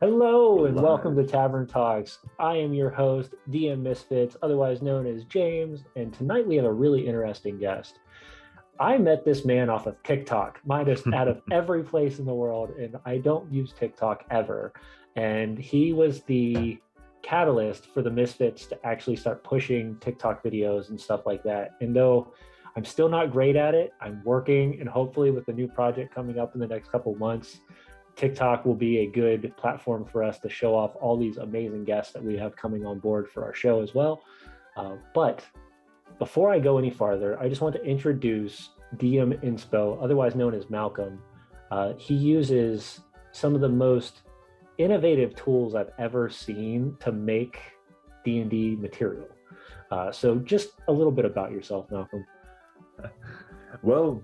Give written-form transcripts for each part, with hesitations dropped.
Hello We're and welcome to live. Tavern Talks. I am your host, DM Misfits, otherwise known as James, and tonight we have a really interesting guest. I met this man off of TikTok, minus out of every place in the world, and I don't use TikTok ever. And he was the catalyst for the Misfits to actually start pushing TikTok videos and stuff like that. And though I'm still not great at it, I'm working, and hopefully with the new project coming up in the next couple of months, TikTok will be a good platform for us to show off all these amazing guests that we have coming on board for our show as well. But before I go any farther, I just want to introduce DM Inspo, otherwise known as Malcolm. He uses some of the most innovative tools I've ever seen to make D&D material. So just a little bit about yourself, Malcolm. Well,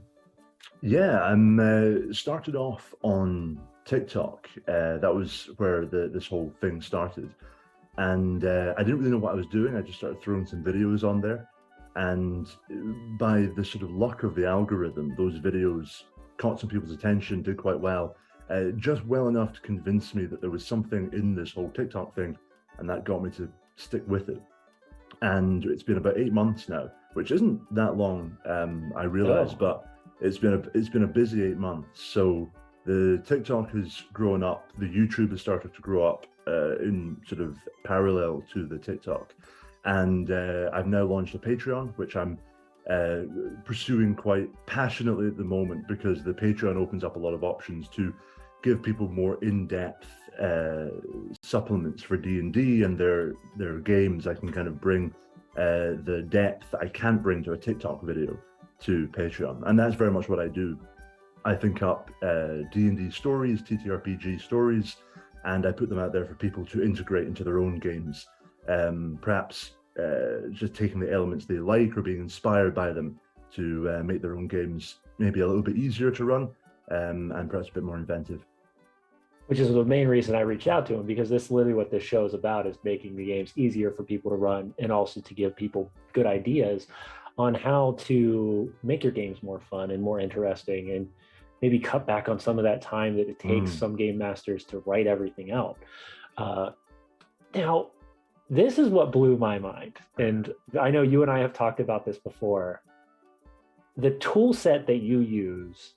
yeah, I'm started off on TikTok. That was where this whole thing started. And I didn't really know what I was doing. I just started throwing some videos on there. And by the sort of luck of the algorithm, those videos caught some people's attention, did quite well, just well enough to convince me that there was something in this whole TikTok thing, and that got me to stick with it. And it's been about 8 months now, which isn't that long, I realize, but it's been a busy 8 months. So the TikTok has grown up, the YouTube has started to grow up in sort of parallel to the TikTok. And I've now launched a Patreon, which I'm pursuing quite passionately at the moment, because the Patreon opens up a lot of options to give people more in-depth supplements for D&D and their games. I can kind of bring the depth I can't bring to a TikTok video to Patreon, and that's very much what I do. I think up D&D stories, TTRPG stories, and I put them out there for people to integrate into their own games. Perhaps just taking the elements they like or being inspired by them to make their own games maybe a little bit easier to run, and perhaps a bit more inventive. Which is the main reason I reached out to him, because this is literally what this show is about, is making the games easier for people to run and also to give people good ideas on how to make your games more fun and more interesting, and maybe cut back on some of that time that it takes some game masters to write everything out. Now, this is what blew my mind. And I know you and I have talked about this before. The tool set that you use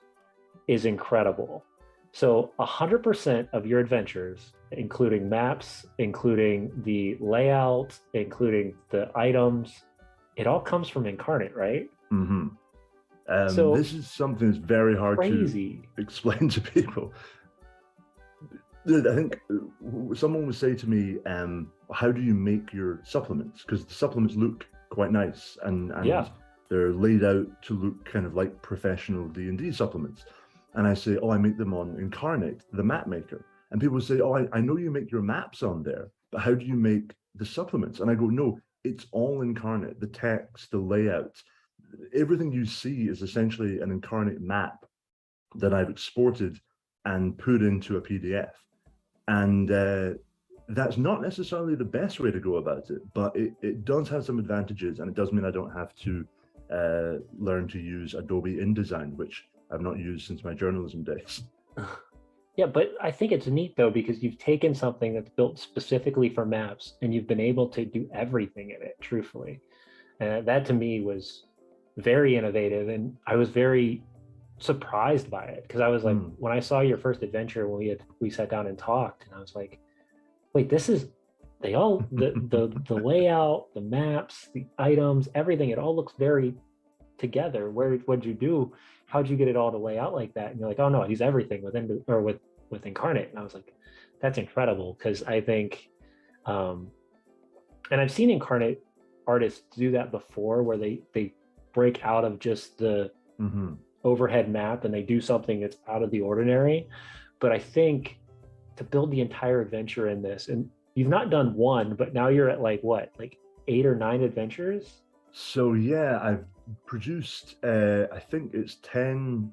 is incredible. So 100% of your adventures, including maps, including the layout, including the items, it all comes from Incarnate, right? Mm-hmm. So this is something that's very hard to explain to people. I think someone would say to me, how do you make your supplements? Because the supplements look quite nice, and yeah, they're laid out to look kind of like professional D&D supplements. And I say, oh, I make them on Incarnate, the map maker. And people say, oh, I know you make your maps on there, but how do you make the supplements? And I go, no, it's all Incarnate. The text, the layout, everything you see is essentially an Incarnate map that I've exported and put into a PDF. And that's not necessarily the best way to go about it, but it does have some advantages, and it does mean I don't have to learn to use Adobe InDesign, which I've not used since my journalism days. Yeah, but I think it's neat though, because you've taken something that's built specifically for maps and you've been able to do everything in it, truthfully. That to me was very innovative, and I was very surprised by it, because I was like, when I saw your first adventure, when we sat down and talked, and I was like, wait, this is the layout, the maps, the items, everything, it all looks very together. What'd you do? How'd you get it all to lay out like that? And you're like, oh no, he's everything with Incarnate. And I was like, that's incredible, because I think and I've seen Incarnate artists do that before, where they break out of just the overhead map and they do something that's out of the ordinary. But I think to build the entire adventure in this, and you've not done one, but now you're at like 8 or 9 adventures. So yeah, I've produced I think it's 10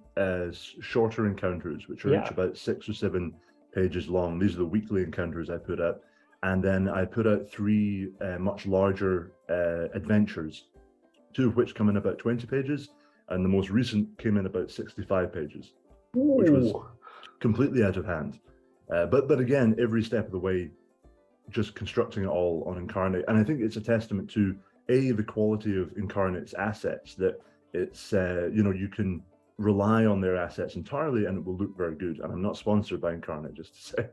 shorter encounters, which are each about 6 or 7 pages long. These are the weekly encounters I put out, and then I put out 3 much larger adventures, 2 of which come in about 20 pages, and the most recent came in about 65 pages. Ooh. Which was completely out of hand. But again, every step of the way, just constructing it all on Incarnate. And I think it's a testament to the quality of Incarnate's assets, that it's you can rely on their assets entirely and it will look very good. And I'm not sponsored by Incarnate, just to say.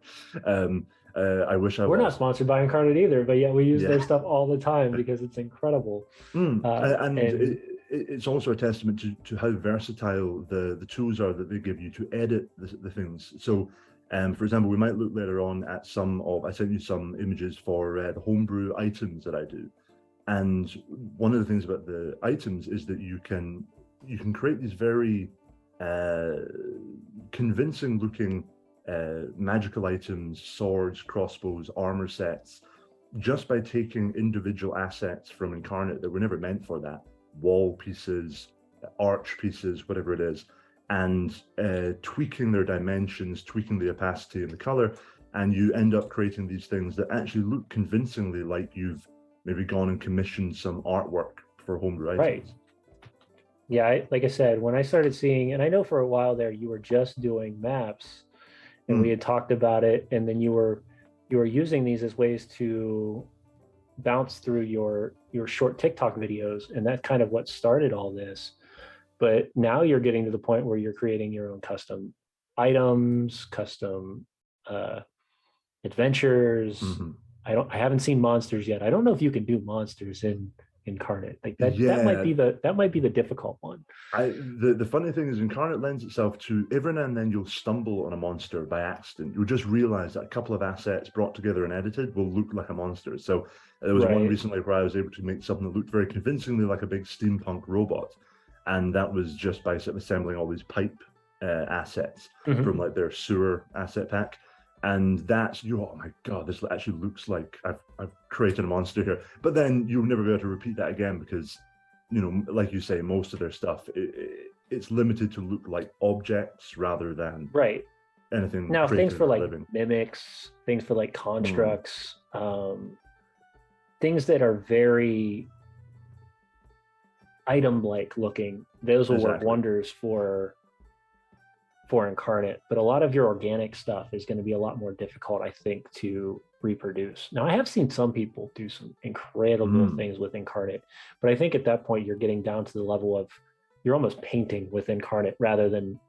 I wish I was. We're not sponsored by Incarnate either, but yeah, we use their stuff all the time because it's incredible. And it's also a testament to how versatile the tools are that they give you to edit the things. So for example, we might look later on at I sent you some images for the homebrew items that I do. And one of the things about the items is that you can create these very convincing looking magical items, swords, crossbows, armor sets, just by taking individual assets from Incarnate that were never meant for that, wall pieces, arch pieces, whatever it is, and tweaking their dimensions, tweaking the opacity and the color, and you end up creating these things that actually look convincingly like you've maybe gone and commissioned some artwork for homebrew items. Right. Yeah, like I said, when I started seeing, and I know for a while there you were just doing maps, and we had talked about it, and then you were using these as ways to bounce through your short TikTok videos, and that's kind of what started all this. But now you're getting to the point where you're creating your own custom items, custom adventures. I haven't seen monsters yet. I don't know if you can do monsters in Incarnate. Like that, that might be the difficult one. The funny thing is, Incarnate lends itself to every now and then you'll stumble on a monster by accident. You'll just realize that a couple of assets brought together and edited will look like a monster. So there was one recently where I was able to make something that looked very convincingly like a big steampunk robot, and that was just by assembling all these pipe assets from like their sewer asset pack. And that's, oh my God, this actually looks like I've created a monster here. But then you'll never be able to repeat that again because, like you say, most of their stuff, it's limited to look like objects rather than anything. Now, things for like mimics, things for like constructs, things that are very item-like looking, those will work wonders for Incarnate, but a lot of your organic stuff is going to be a lot more difficult, I think, to reproduce. Now, I have seen some people do some incredible things with Incarnate, but I think at that point you're getting down to the level of you're almost painting with Incarnate rather than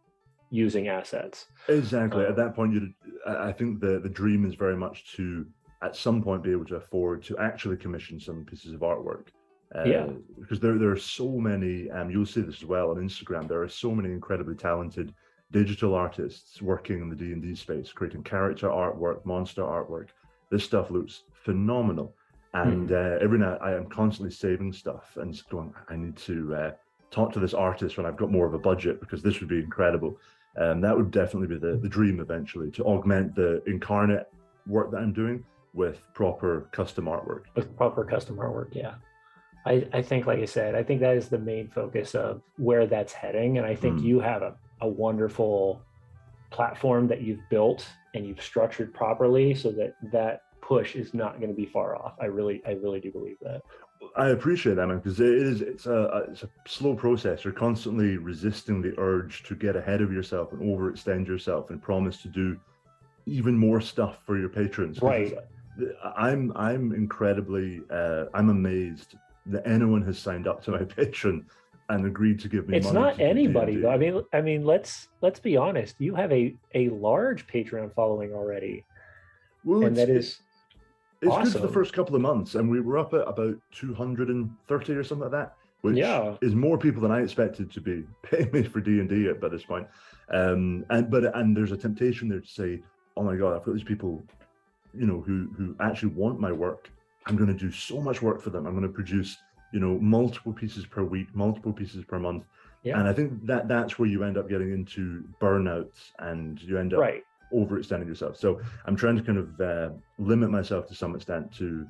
using assets. Exactly. At that point, I think the dream is very much to, at some point, be able to afford to actually commission some pieces of artwork. Because there are so many, you'll see this as well on Instagram, there are so many incredibly talented digital artists working in the D&D space, creating character artwork, monster artwork. This stuff looks phenomenal. And every night I am constantly saving stuff and just going, I need to talk to this artist when I've got more of a budget, because this would be incredible. That would definitely be the dream eventually, to augment the Incarnate work that I'm doing with proper custom artwork. Yeah. I think, like I said, I think that is the main focus of where that's heading. And I think you have a wonderful platform that you've built and you've structured properly so that push is not going to be far off. I really do believe that. I appreciate that, man, because it's a slow process. You're constantly resisting the urge to get ahead of yourself and overextend yourself and promise to do even more stuff for your patrons. Right. I'm incredibly I'm amazed that anyone has signed up to my Patreon and agreed to give me money. It's not anybody though. I mean, let's be honest. You have a large Patreon following already. Well, and it's awesome. Good for the first couple of months, and we were up at about 230 or something like that, which is more people than I expected to be paying me for D&D at this point. And there's a temptation there to say, oh my God, I've got these people, who actually want my work. I'm going to do so much work for them. I'm going to produce, multiple pieces per week, multiple pieces per month. Yeah. And I think that's where you end up getting into burnouts and you end up overextending yourself. So I'm trying to kind of limit myself to some extent to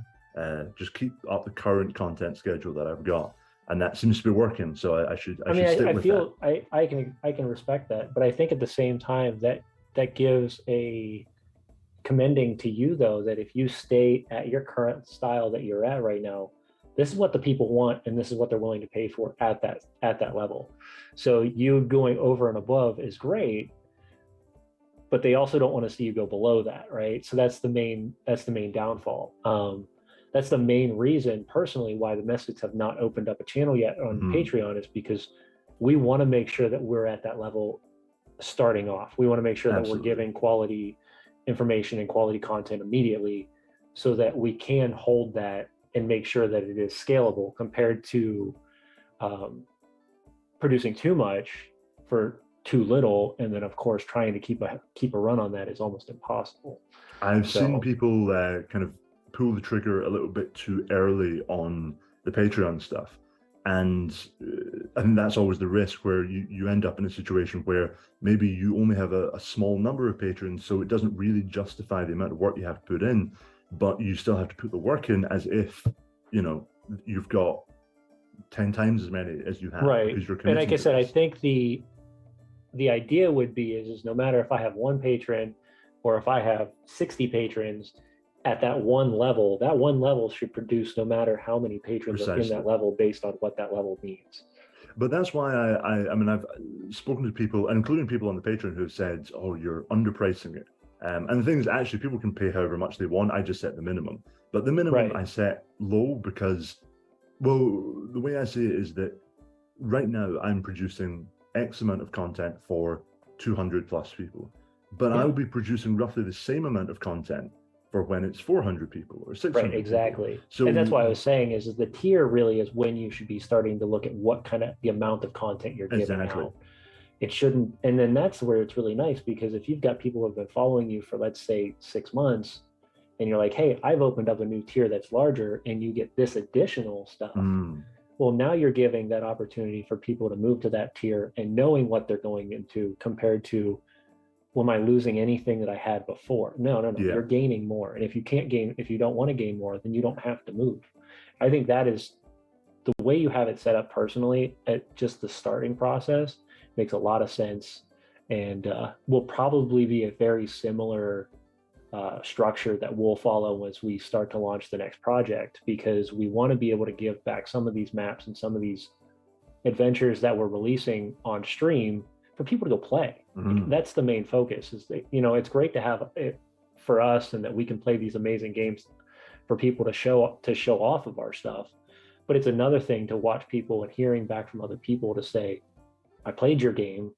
just keep up the current content schedule that I've got. And that seems to be working. So I should stick with that. I can respect that. But I think at the same time that gives a commending to you, though, that if you stay at your current style that you're at right now, this is what the people want and this is what they're willing to pay for at that level. So you going over and above is great, but they also don't want to see you go below that, right? So that's the main downfall. That's the main reason personally why the Mystics have not opened up a channel yet on Patreon, is because we want to make sure that we're at that level starting off. We want to make sure that we're giving quality information and quality content immediately, so that we can hold that and make sure that it is scalable, compared to producing too much for too little, and then of course trying to keep a run on that is almost impossible. I've seen people kind of pull the trigger a little bit too early on the Patreon stuff, and I think that's always the risk, where you end up in a situation where maybe you only have a small number of patrons, so it doesn't really justify the amount of work you have to put in, but you still have to put the work in as if, you know, you've got 10 times as many as you have. Right. And like I said, I think the idea would be is no matter if I have one patron or if I have 60 patrons, at that one level should produce no matter how many patrons are in that level, based on what that level means. But that's why I mean, I've spoken to people, including people on the Patreon, who have said, oh, you're underpricing it. And the thing is, actually, people can pay however much they want. I just set the minimum. But the minimum I set low because, well, the way I see it is that right now I'm producing X amount of content for 200 plus people. But I'll be producing roughly the same amount of content for when it's 400 people or 600 Right, exactly. People. So, and that's why I was saying is the tier really is when you should be starting to look at what kind of the amount of content you're giving out. It shouldn't, and then that's where it's really nice, because if you've got people who have been following you for, let's say, 6 months, and you're like, hey, I've opened up a new tier that's larger, and you get this additional stuff. Well, now you're giving that opportunity for people to move to that tier and knowing what they're going into, compared to, well, am I losing anything that I had before? No. You're gaining more. And if you don't want to gain more, then you don't have to move. I think that is the way you have it set up personally at just the starting process makes a lot of sense, and will probably be a very similar structure that we'll follow as we start to launch the next project, because we want to be able to give back some of these maps and some of these adventures that we're releasing on stream for people to go play. That's the main focus, is that, you know, it's great to have it for us and that we can play these amazing games for people to show off of our stuff. But it's another thing to watch people and hearing back from other people to say, I played your game,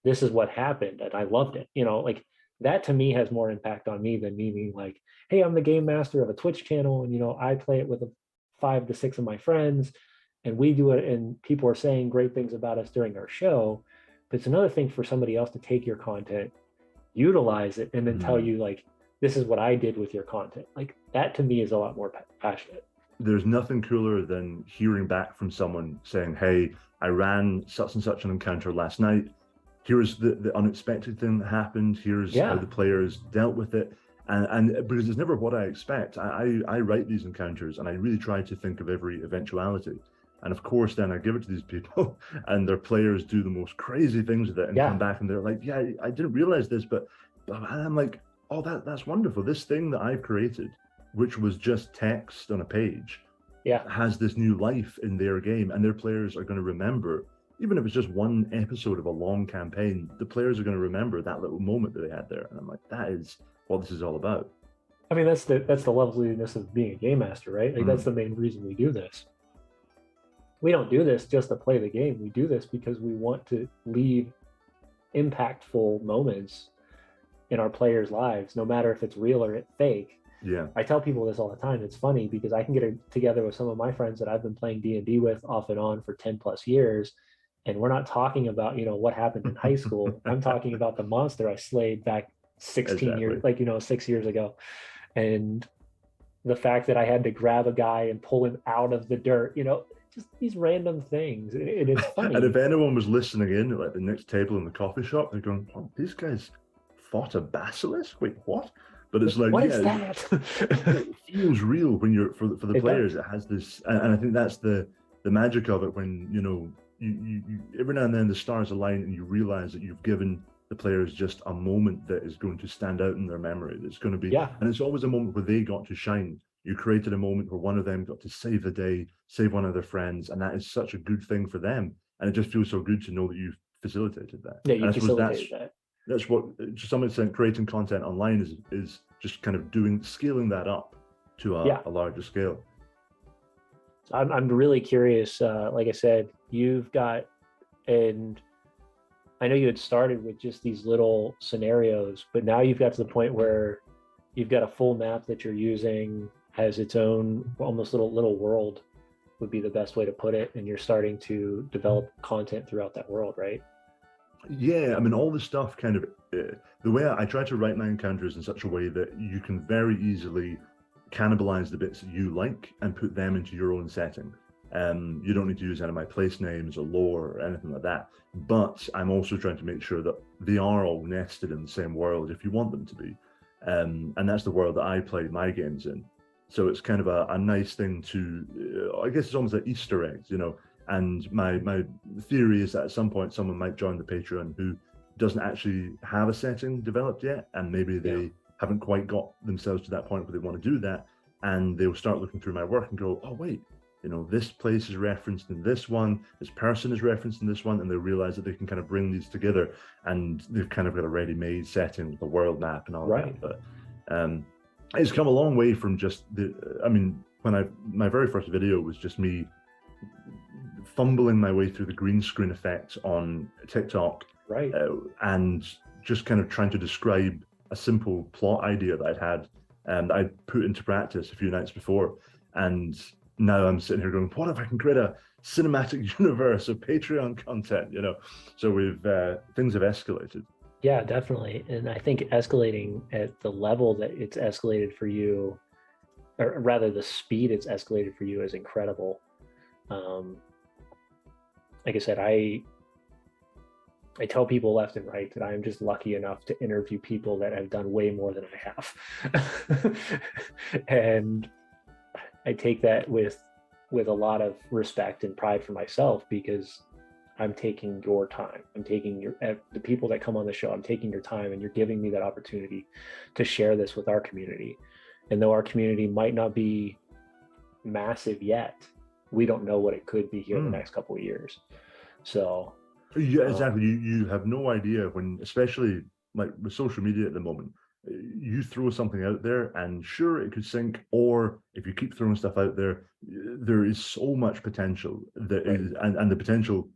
this is what happened, and I loved it. You know, like that to me has more impact on me than me being like, hey, I'm the game master of a Twitch channel, and, you know, I play it with 5 to 6 of my friends, and we do it, and people are saying great things about us during our show. But it's another thing for somebody else to take your content, utilize it, and then tell you, like, this is what I did with your content. Like, that to me is a lot more passionate. There's nothing cooler than hearing back from someone saying, hey, I ran such and such an encounter last night. Here's the unexpected thing that happened. Here's how the players dealt with it. And because it's never what I expect. I write these encounters and I really try to think of every eventuality. And of course, then I give it to these people and their players do the most crazy things with it and come back and they're like, yeah, I didn't realize this, but I'm like, oh, that's wonderful. This thing that I've created, which was just text on a page, has this new life in their game, and their players are going to remember, even if it's just one episode of a long campaign, the players are going to remember that little moment that they had there. And I'm like, that is what this is all about. I mean, that's the loveliness of being a game master, right? Like that's the main reason we do this. We don't do this just to play the game. We do this because we want to leave impactful moments in our players' lives, no matter if it's real or it's fake. Yeah, I tell people this all the time. It's funny because I can get together with some of my friends that I've been playing D&D with off and on for 10 plus years. And we're not talking about, you know, what happened in high school. I'm talking about the monster I slayed back 16 years, like, you know, 6 years ago. And the fact that I had to grab a guy and pull him out of the dirt, you know, just these random things. It is funny. And if anyone was listening in at like the next table in the coffee shop, they're going, oh, these guys fought a basilisk? Wait, what? But it's like, what is that? It feels real when you're for the players. It has this, and I think that's the magic of it. When you know, you every now and then the stars align, and you realize that you've given the players just a moment that is going to stand out in their memory. That's going to be, and it's always a moment where they got to shine. You created a moment where one of them got to save the day, save one of their friends, and that is such a good thing for them. And it just feels so good to know that you've facilitated that. Yeah, you facilitated that. that's what, to some extent, creating content online is just kind of scaling that up to a larger scale. I'm really curious. Like I said, you've got, and I know you had started with just these little scenarios, but now you've got to the point where you've got a full map that you're using, has its own almost little world, would be the best way to put it, and you're starting to develop content throughout that world, right? Yeah, I mean, all the stuff kind of, the way I try to write my encounters in such a way that you can very easily cannibalize the bits that you like and put them into your own setting. You don't need to use any of my place names or lore or anything like that. But I'm also trying to make sure that they are all nested in the same world if you want them to be. And that's the world that I play my games in. So it's kind of a nice thing to, I guess it's almost like Easter eggs, you know. And my theory is that at some point someone might join the Patreon who doesn't actually have a setting developed yet, and maybe they haven't quite got themselves to that point where they want to do that, and they'll start looking through my work and go, oh wait, you know, this place is referenced in this one, this person is referenced in this one, and they realize that they can kind of bring these together, and they've kind of got a ready-made setting with the world map and all that. But it's come a long way from just my very first video was just me fumbling my way through the green screen effects on TikTok, and just kind of trying to describe a simple plot idea that I'd had and I'd put into practice a few nights before. And now I'm sitting here going, what if I can create a cinematic universe of Patreon content, you know? So things have escalated. Yeah, definitely. And I think escalating at the level that it's escalated for you, or rather the speed it's escalated for you, is incredible. Like I said, I tell people left and right that I am just lucky enough to interview people that have done way more than I have. And I take that with a lot of respect and pride for myself, because I'm taking your time. I'm taking the people that come on the show, I'm taking your time, and you're giving me that opportunity to share this with our community. And though our community might not be massive yet, we don't know what it could be here in the next couple of years. So yeah, exactly. You have no idea when, especially like with social media at the moment, you throw something out there and sure, it could sink, or if you keep throwing stuff out there, there is so much potential that is, and the potential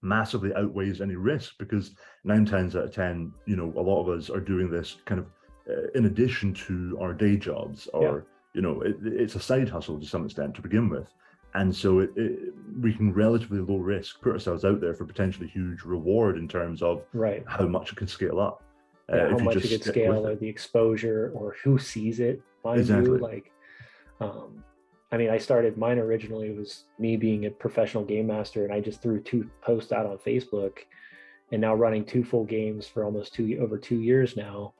massively outweighs any risk, because 9 times out of 10, you know, a lot of us are doing this kind of in addition to our day jobs, or you know, it's a side hustle to some extent to begin with. And so we can relatively low risk put ourselves out there for potentially huge reward in terms of how much it can scale up. How much it can scale, or the exposure, or who sees it. Mind you, like, I mean, I started mine originally, it was me being a professional game master, and I just threw 2 posts out on Facebook, and now running 2 full games for almost over 2 years now.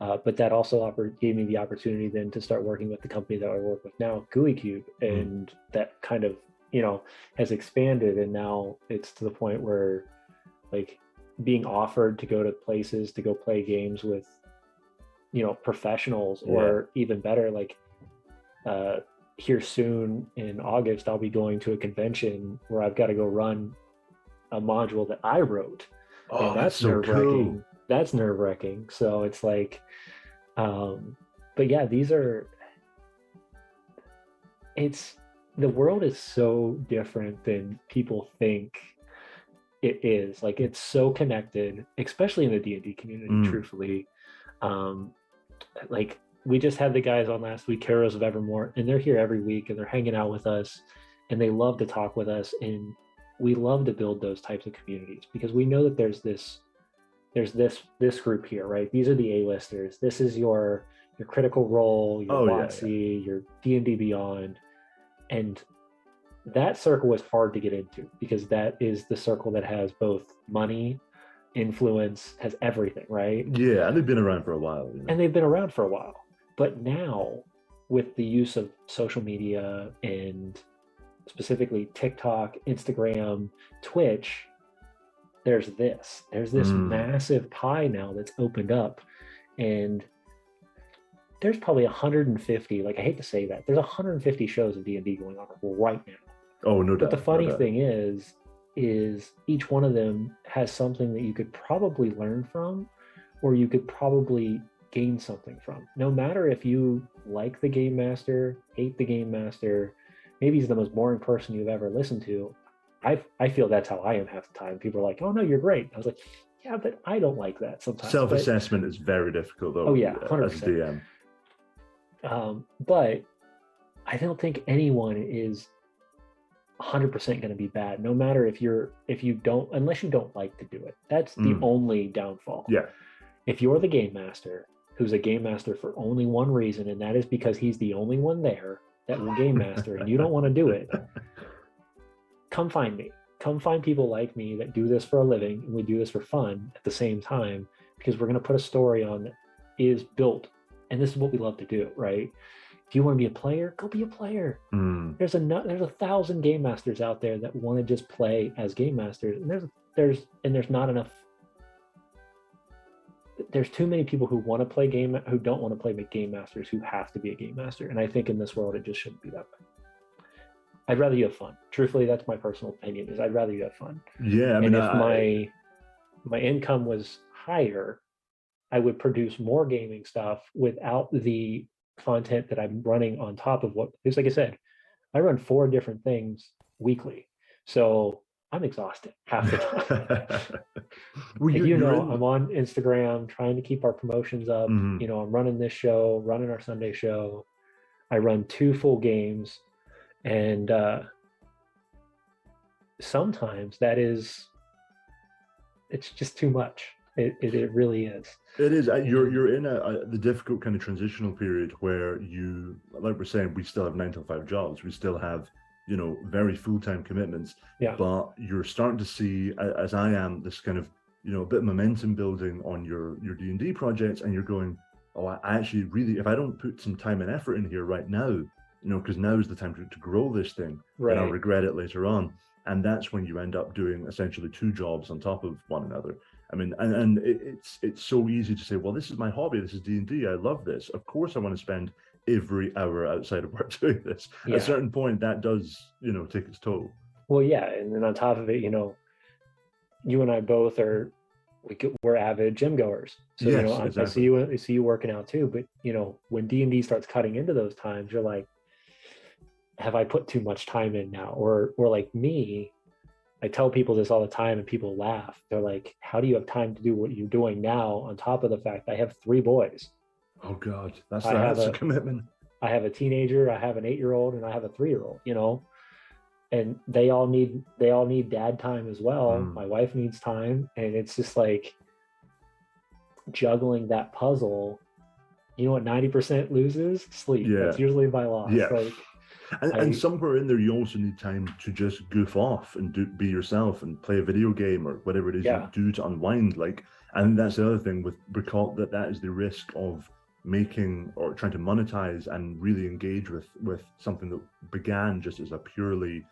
But that also gave me the opportunity then to start working with the company that I work with now, GUI Cube, and that kind of, you know, has expanded, and now it's to the point where, like, being offered to go to places to go play games with, you know, professionals, or even better, like here soon in August, I'll be going to a convention where I've got to go run a module that I wrote. Oh, and that's nerve-wracking. Cool. That's nerve-wracking. So it's like, but yeah, the world is so different than people think it is. Like, it's so connected, especially in the D&D community, truthfully. Like, we just had the guys on last week, Heroes of Evermore, and they're here every week, and they're hanging out with us, and they love to talk with us, and we love to build those types of communities, because we know that there's this group here, right? These are the A-listers. This is your Critical Role, your WotC, your D&D Beyond. And that circle is hard to get into, because that is the circle that has both money, influence, has everything, right? Yeah, and they've been around for a while. You know? And they've been around for a while. But now, with the use of social media, and specifically TikTok, Instagram, Twitch, there's this massive pie now that's opened up, and there's probably 150, like, I hate to say that, there's 150 shows of D&D going on right now. Oh, no doubt. But the funny thing is each one of them has something that you could probably learn from, or you could probably gain something from. No matter if you like the game master, hate the game master, maybe he's the most boring person you've ever listened to. I feel that's how I am half the time. People are like, "Oh no, you're great." I was like, "Yeah, but I don't like that sometimes." Self-assessment is very difficult, though. Oh yeah, 100%. As a DM. But I don't think anyone is 100% going to be bad, no matter if you don't, unless you don't like to do it. That's the only downfall. Yeah. If you're the game master, who's a game master for only one reason, and that is because he's the only one there that will game master, and you don't want to do it, come find me. Come find people like me that do this for a living, and we do this for fun at the same time, because we're going to put a story on that is built, and this is what we love to do, right? If you want to be a player, go be a player. There's 1,000 game masters out there that want to just play as game masters, and there's not enough. There's too many people who want to play who don't want to play game masters, who have to be a game master. And I think in this world, it just shouldn't be that way. I'd rather you have fun. Truthfully, that's my personal opinion, is I'd rather you have fun. Yeah. I mean, and if my income was higher, I would produce more gaming stuff without the content that I'm running on top of what, because like I said, I run 4 different things weekly. So I'm exhausted half the time. Well, I'm on Instagram trying to keep our promotions up. I'm running this show, running our Sunday show. I run 2 full games, and sometimes it's just too much. It really is. It is. You're in the difficult kind of transitional period where you, like we're saying, we still have 9 to 5 jobs. We still have, very full-time commitments. Yeah. But you're starting to see, as I am, this kind of, a bit of momentum building on your D&D projects, and you're going, oh, I actually really, if I don't put some time and effort in here right now, because now is the time to grow this thing, right, and I'll regret it later on. And that's when you end up doing essentially 2 jobs on top of one another. I mean, and it's so easy to say, well, this is my hobby. This is D&D. I love this. Of course, I want to spend every hour outside of work doing this. Yeah. At a certain point, that does, take its toll. Well, yeah. And then on top of it, you and I both we're avid gym goers. So, yes, exactly. I see you working out too. But, when D&D starts cutting into those times, you're like, have I put too much time in now? Or like me, I tell people this all the time and people laugh. They're like, how do you have time to do what you're doing now, on top of the fact I have 3 boys? Oh God, that's a commitment. I have a teenager, I have an 8-year-old, and I have a 3-year-old, and they all need dad time as well. My wife needs time. And it's just like juggling that puzzle. You know what 90% loses? Sleep. Yeah. That's usually my loss. Yeah. And somewhere in there, you also need time to just goof off and be yourself and play a video game or whatever it is you do to unwind. And that's the other thing, with recall that is the risk of making or trying to monetize and really engage with something that began just as a purely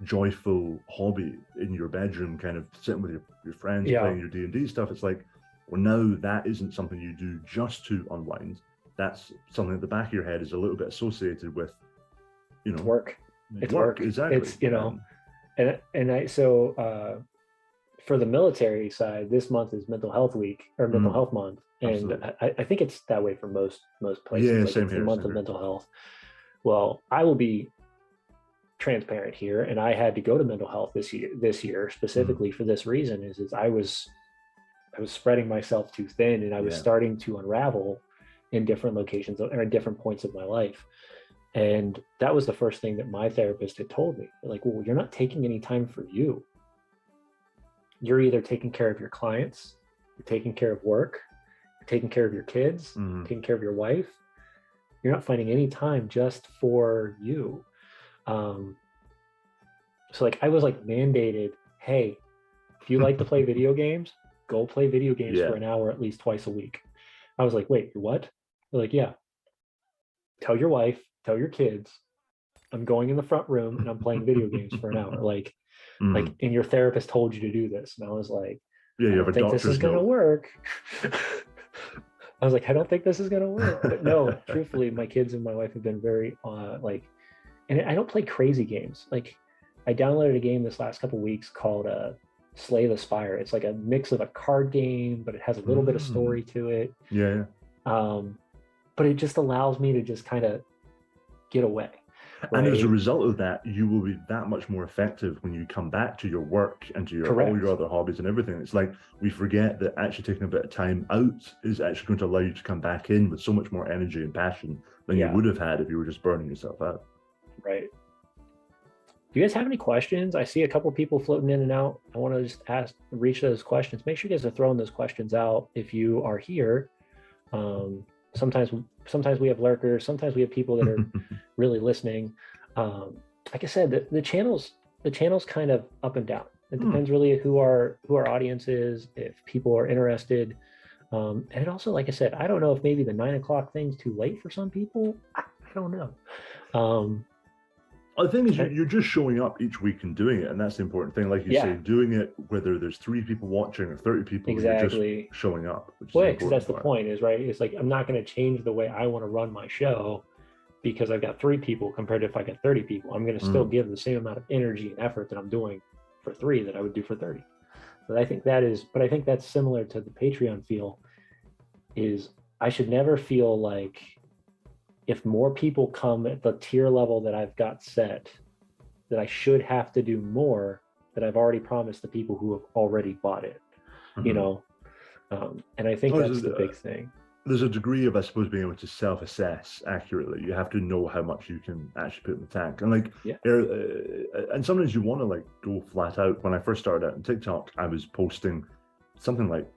joyful hobby in your bedroom, kind of sitting with your friends playing your D&D stuff. It's like, well, now that isn't something you do just to unwind. That's something at the back of your head is a little bit associated with, it's work. It's work. Exactly. It's, for the military side, this month is mental health week or mental health month. And I think it's that way for most places. Yeah, same here. The month of mental health. Well, I will be transparent here, and I had to go to mental health this year specifically for this reason. Is I was spreading myself too thin, and I was starting to unravel in different locations or at different points of my life. And that was the first thing that my therapist had told me. They're like, well, you're not taking any time for you. You're either taking care of your clients, you're taking care of work, you're taking care of your kids, taking care of your wife. You're not finding any time just for you. So I was mandated, hey, if you like to play video games, go play video games for an hour at least twice a week. I was like, wait, what? They're like, yeah. Tell your wife, tell your kids, I'm going in the front room and I'm playing video games for an hour. And your therapist told you to do this. And I was like, I don't think this is going to work. I was like, I don't think this is going to work. But no, truthfully, my kids and my wife have been very and I don't play crazy games. I downloaded a game this last couple of weeks called Slay the Spire. It's like a mix of a card game, but it has a little bit of story to it. Yeah. But it just allows me to just kind of get away. And as a Right? result of that, you will be that much more effective when you come back to your work and to all Correct. your other hobbies and everything. It's like we forget that actually taking a bit of time out is actually going to allow you to come back in with so much more energy and passion than you Yeah. would have had if you were just burning yourself out. Right. Do you guys have any questions? I see a couple people floating in and out. I want to just reach those questions. Make sure you guys are throwing those questions out if you are here. Sometimes we have lurkers. Sometimes we have people that are really listening. Like I said, the channel's kind of up and down. It depends really who our audience is, if people are interested. And it also, like I said, I don't know if maybe the 9 o'clock thing's too late for some people. I don't know. The thing is, you're just showing up each week and doing it, and that's the important thing. Like you say, doing it whether there's 3 people watching or 30 people, exactly. You're just showing up. Well, because that's the point, is right. It's like I'm not going to change the way I want to run my show because I've got 3 people compared to if I got 30 people. I'm going to still give the same amount of energy and effort that I'm doing for 3 that I would do for 30. But I think that's similar to the Patreon feel. Is I should never feel like, if more people come at the tier level that I've got set, that I should have to do more that I've already promised the people who have already bought it, you know? And I think that's the big thing. There's a degree of, I suppose, being able to self-assess accurately. You have to know how much you can actually put in the tank. And and sometimes you want to go flat out. When I first started out on TikTok, I was posting something like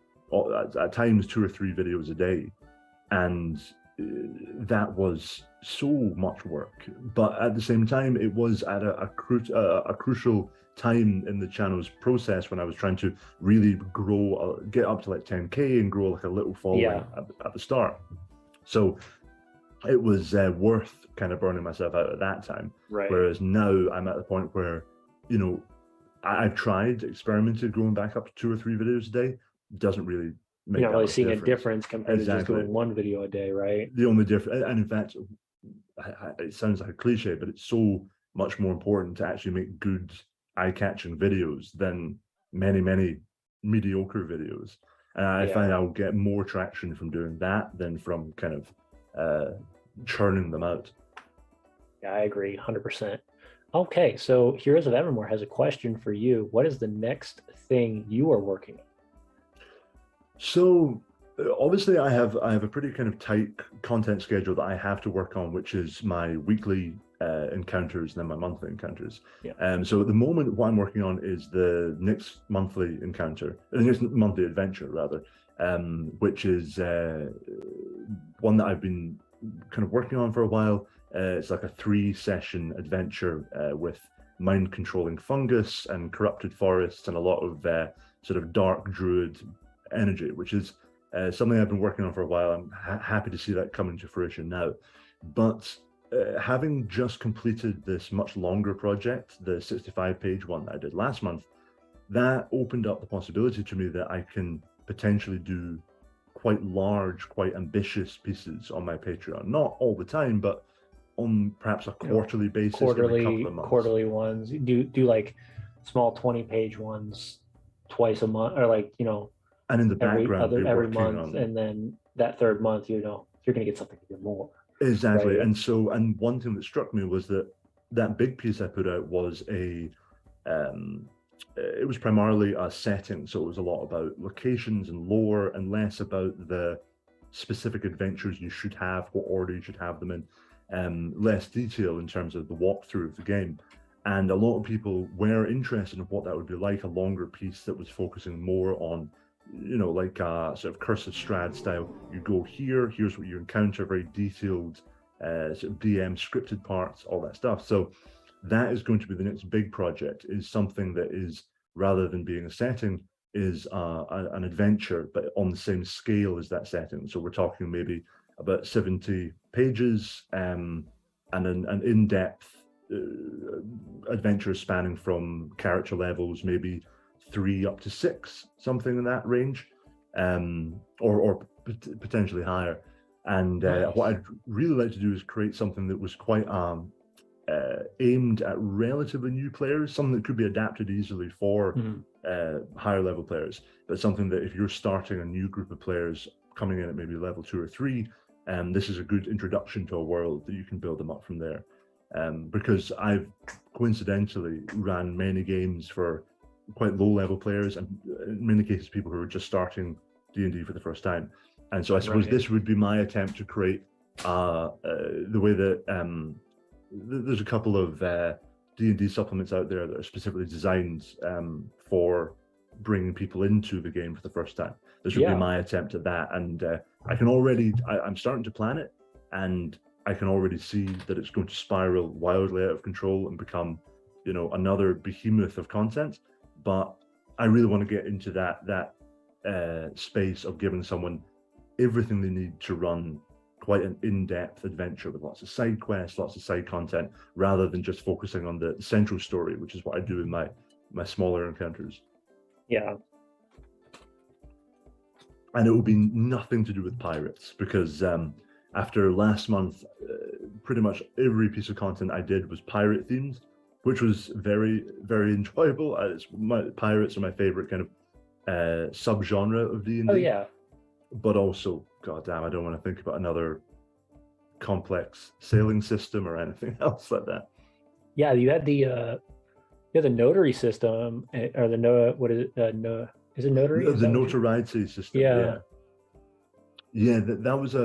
at times 2 or 3 videos a day. And that was so much work, but at the same time it was at a crucial time in the channel's process when I was trying to really grow, get up to 10k and grow a little following at the start. So it was worth kind of burning myself out at that time. Right. Whereas now I'm at the point where, I've experimented growing back up to 2 or 3 videos a day. Doesn't really make You're not really seeing difference. a difference compared to just doing 1 video a day, right? The only difference, and in fact, it sounds like a cliche, but it's so much more important to actually make good, eye-catching videos than many mediocre videos. And I find I'll get more traction from doing that than from kind of churning them out. Yeah, I agree 100%. Okay, so Heroes of Evermore has a question for you. What is the next thing you are working on? So obviously I have a pretty kind of tight content schedule that I have to work on, which is my weekly encounters and then my monthly encounters. So at the moment what I'm working on is the next monthly encounter, the next monthly adventure rather, which is one that I've been kind of working on for a while. It's like a 3-session adventure with mind controlling fungus and corrupted forests and a lot of sort of dark druid energy, which is something I've been working on for a while. I'm happy to see that coming to fruition now. But having just completed this much longer project, the 65-page one that I did last month, that opened up the possibility to me that I can potentially do quite large, quite ambitious pieces on my Patreon. Not all the time, but on perhaps a quarterly basis, every couple of months. Quarterly ones. Do like small 20-page ones twice a month, or and in the background every month, and then that 3rd month, you're going to get something even more. Exactly. Right? And one thing that struck me was that big piece I put out was it was primarily a setting. So it was a lot about locations and lore and less about the specific adventures you should have, what order you should have them in, less detail in terms of the walkthrough of the game. And a lot of people were interested in what that would be like, a longer piece that was focusing more on, like a sort of Curse of Strahd style. You go here, here's what you encounter, very detailed sort of DM scripted parts, all that stuff. So that is going to be the next big project, is something that is, rather than being a setting, is an adventure, but on the same scale as that setting. So we're talking maybe about 70 pages and an in-depth adventure spanning from character levels, maybe 3 up to 6, something in that range, or potentially higher. And nice. What I'd really like to do is create something that was quite aimed at relatively new players, something that could be adapted easily for higher level players, but something that if you're starting a new group of players coming in at maybe level 2 or 3, this is a good introduction to a world that you can build them up from there. Because I've coincidentally ran many games for quite low level players, and in many cases people who are just starting D&D for the first time. And so I suppose this would be my attempt to create the way that there's a couple of D&D supplements out there that are specifically designed for bringing people into the game for the first time. This would be my attempt at that, and I can already, I'm starting to plan it, and I can already see that it's going to spiral wildly out of control and become, you know, another behemoth of content. But I really want to get into that space of giving someone everything they need to run quite an in-depth adventure with lots of side quests, lots of side content, rather than just focusing on the central story, which is what I do in my smaller encounters. Yeah. And it will be nothing to do with pirates, because after last month, pretty much every piece of content I did was pirate themed, which was very, very enjoyable. Pirates are my favorite kind of subgenre of D&D. Oh yeah. But also, goddamn, I don't want to think about another complex sailing system or anything else like that. Yeah, you had the notary system, or the what is it? Is it notary? The notoriety system. Yeah. That was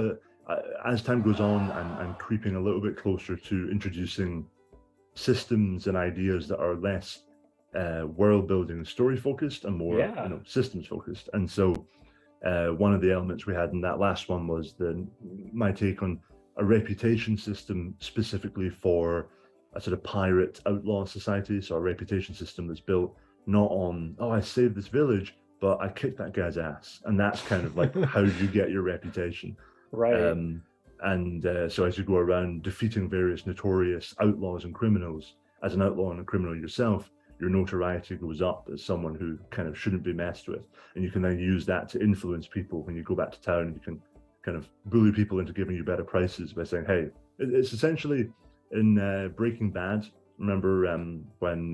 as time goes on, I'm creeping a little bit closer to introducing systems and ideas that are less world building and story focused and more systems focused. And so one of the elements we had in that last one was my take on a reputation system specifically for a sort of pirate outlaw society. So a reputation system that's built not on, oh, I saved this village, but I kicked that guy's ass. And that's kind of like how you get your reputation. Right. So as you go around defeating various notorious outlaws and criminals, as an outlaw and a criminal yourself, your notoriety goes up as someone who kind of shouldn't be messed with. And you can then use that to influence people when you go back to town, and you can kind of bully people into giving you better prices by saying, hey, it's essentially in Breaking Bad. Remember when,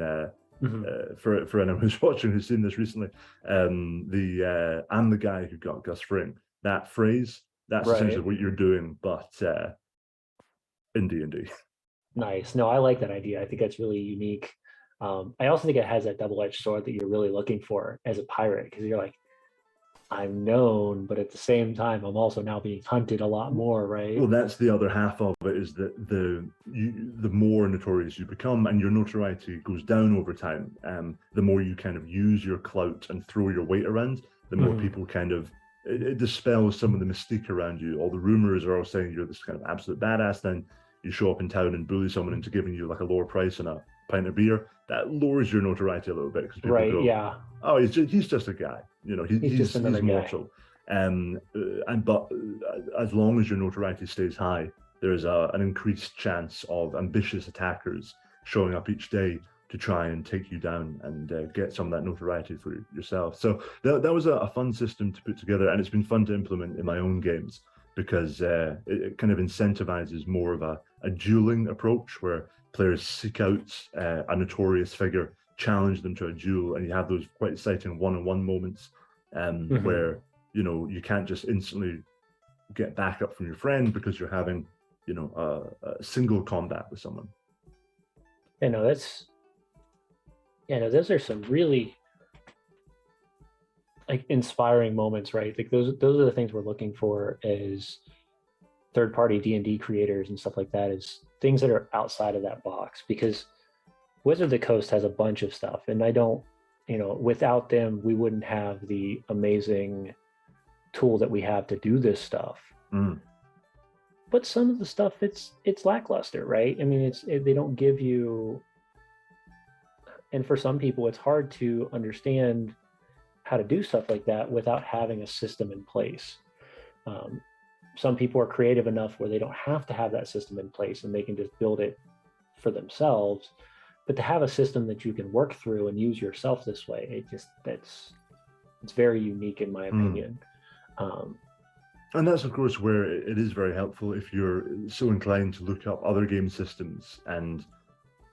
for anyone who's watching who's seen this recently, I'm the guy who got Gus Fring. That phrase, that's essentially what you're doing, but in D&D. Nice. No, I like that idea. I think that's really unique. I also think it has that double-edged sword that you're really looking for as a pirate, because you're like, I'm known, but at the same time, I'm also now being hunted a lot more, right? Well, that's the other half of it, is that the more notorious you become and your notoriety goes down over time, the more you kind of use your clout and throw your weight around, the more people kind of, it dispels some of the mystique around you. All the rumors are all saying you're this kind of absolute badass, then you show up in town and bully someone into giving you like a lower price on a pint of beer. That lowers your notoriety a little bit, because people go, oh, he's just a guy, you know, he's mortal. But as long as your notoriety stays high, there's an increased chance of ambitious attackers showing up each day to try and take you down and get some of that notoriety for yourself. So that was a fun system to put together, and it's been fun to implement in my own games, because it kind of incentivizes more of a dueling approach, where players seek out a notorious figure, challenge them to a duel, and you have those quite exciting one-on-one moments where, you know, you can't just instantly get back up from your friend because you're having, you know, a single combat with someone. Those are some really like inspiring moments, right? Like those are the things we're looking for as third-party D&D creators and stuff like that, is things that are outside of that box, because Wizard of the Coast has a bunch of stuff, and I don't, you know, without them, we wouldn't have the amazing tool that we have to do this stuff. But some of the stuff, it's lackluster, right? I mean, they don't give you, and for some people, it's hard to understand how to do stuff like that without having a system in place. Some people are creative enough where they don't have to have that system in place, and they can just build it for themselves. But to have a system that you can work through and use yourself this way, it's very unique in my opinion. And that's, of course, where it is very helpful if you're so inclined to look up other game systems and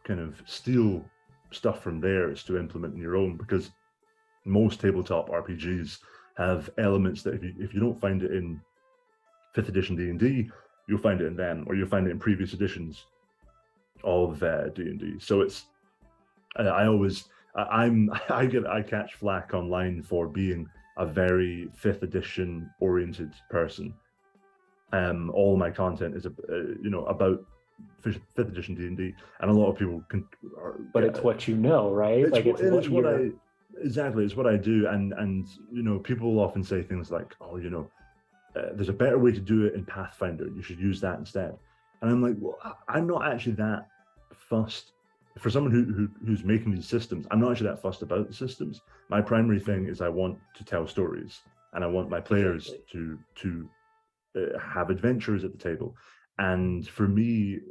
kind of steal stuff from there is to implement in your own, because most tabletop RPGs have elements that if you don't find it in 5th edition D&D, you'll find it in them, or you'll find it in previous editions of D&D. So it's I catch flack online for being a very 5th edition oriented person. All my content is about 5th edition D&D, and a lot of people but it's what you know, right? It's what I do, and people often say things like, oh, there's a better way to do it in Pathfinder, you should use that instead. And I'm like, well, I'm not actually that fussed. For someone who's making these systems, I'm not actually that fussed about the systems. My primary thing is I want to tell stories, and I want my players to have adventures at the table. And for me,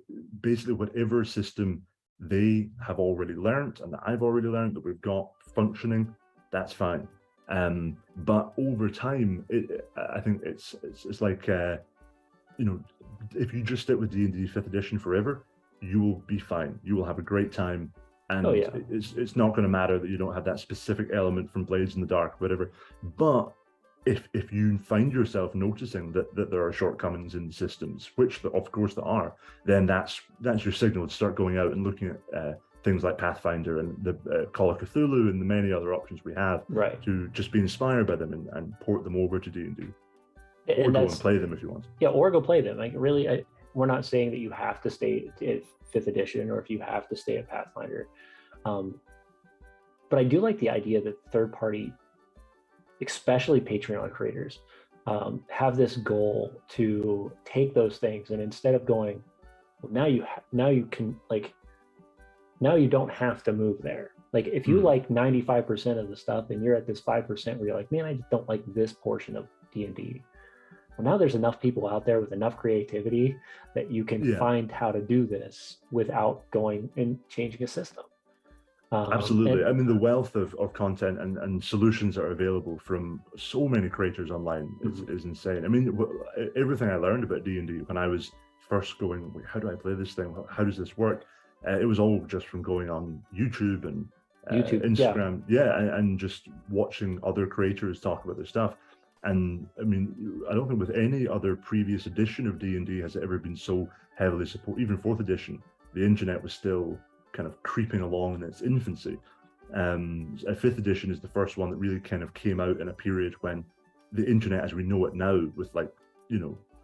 basically whatever system they have already learned and that I've already learned that we've got functioning, that's fine. But over time, I think it's like if you just stick with D&D 5th edition forever, you will be fine. You will have a great time, and it's not going to matter that you don't have that specific element from Blades in the Dark, whatever. But if you find yourself noticing that there are shortcomings in the systems, which of course there are, then that's your signal to start going out and looking at things like Pathfinder and the Call of Cthulhu and the many other options we have, to just be inspired by them and port them over to D&D. Or go and play them if you want. Yeah, or go play them. Like, really, we're not saying that you have to stay at 5th edition or if you have to stay at Pathfinder. But I do like the idea that third party, especially Patreon creators, have this goal to take those things, and instead of going, well, now you don't have to move there. Like, if you like 95% of the stuff and you're at this 5% where you're like, man, I just don't like this portion of D&D. Well, now there's enough people out there with enough creativity that you can find how to do this without going and changing a system. Absolutely. I mean, the wealth of content and solutions that are available from so many creators online is insane. I mean, everything I learned about D&D when I was first going, how do I play this thing? How does this work? It was all just from going on YouTube and Instagram, and just watching other creators talk about their stuff. And I mean, I don't think with any other previous edition of D&D has it ever been so heavily supported. Even 4th edition, the internet was still kind of creeping along in its infancy. 5th edition is the first one that really kind of came out in a period when the internet as we know it now, with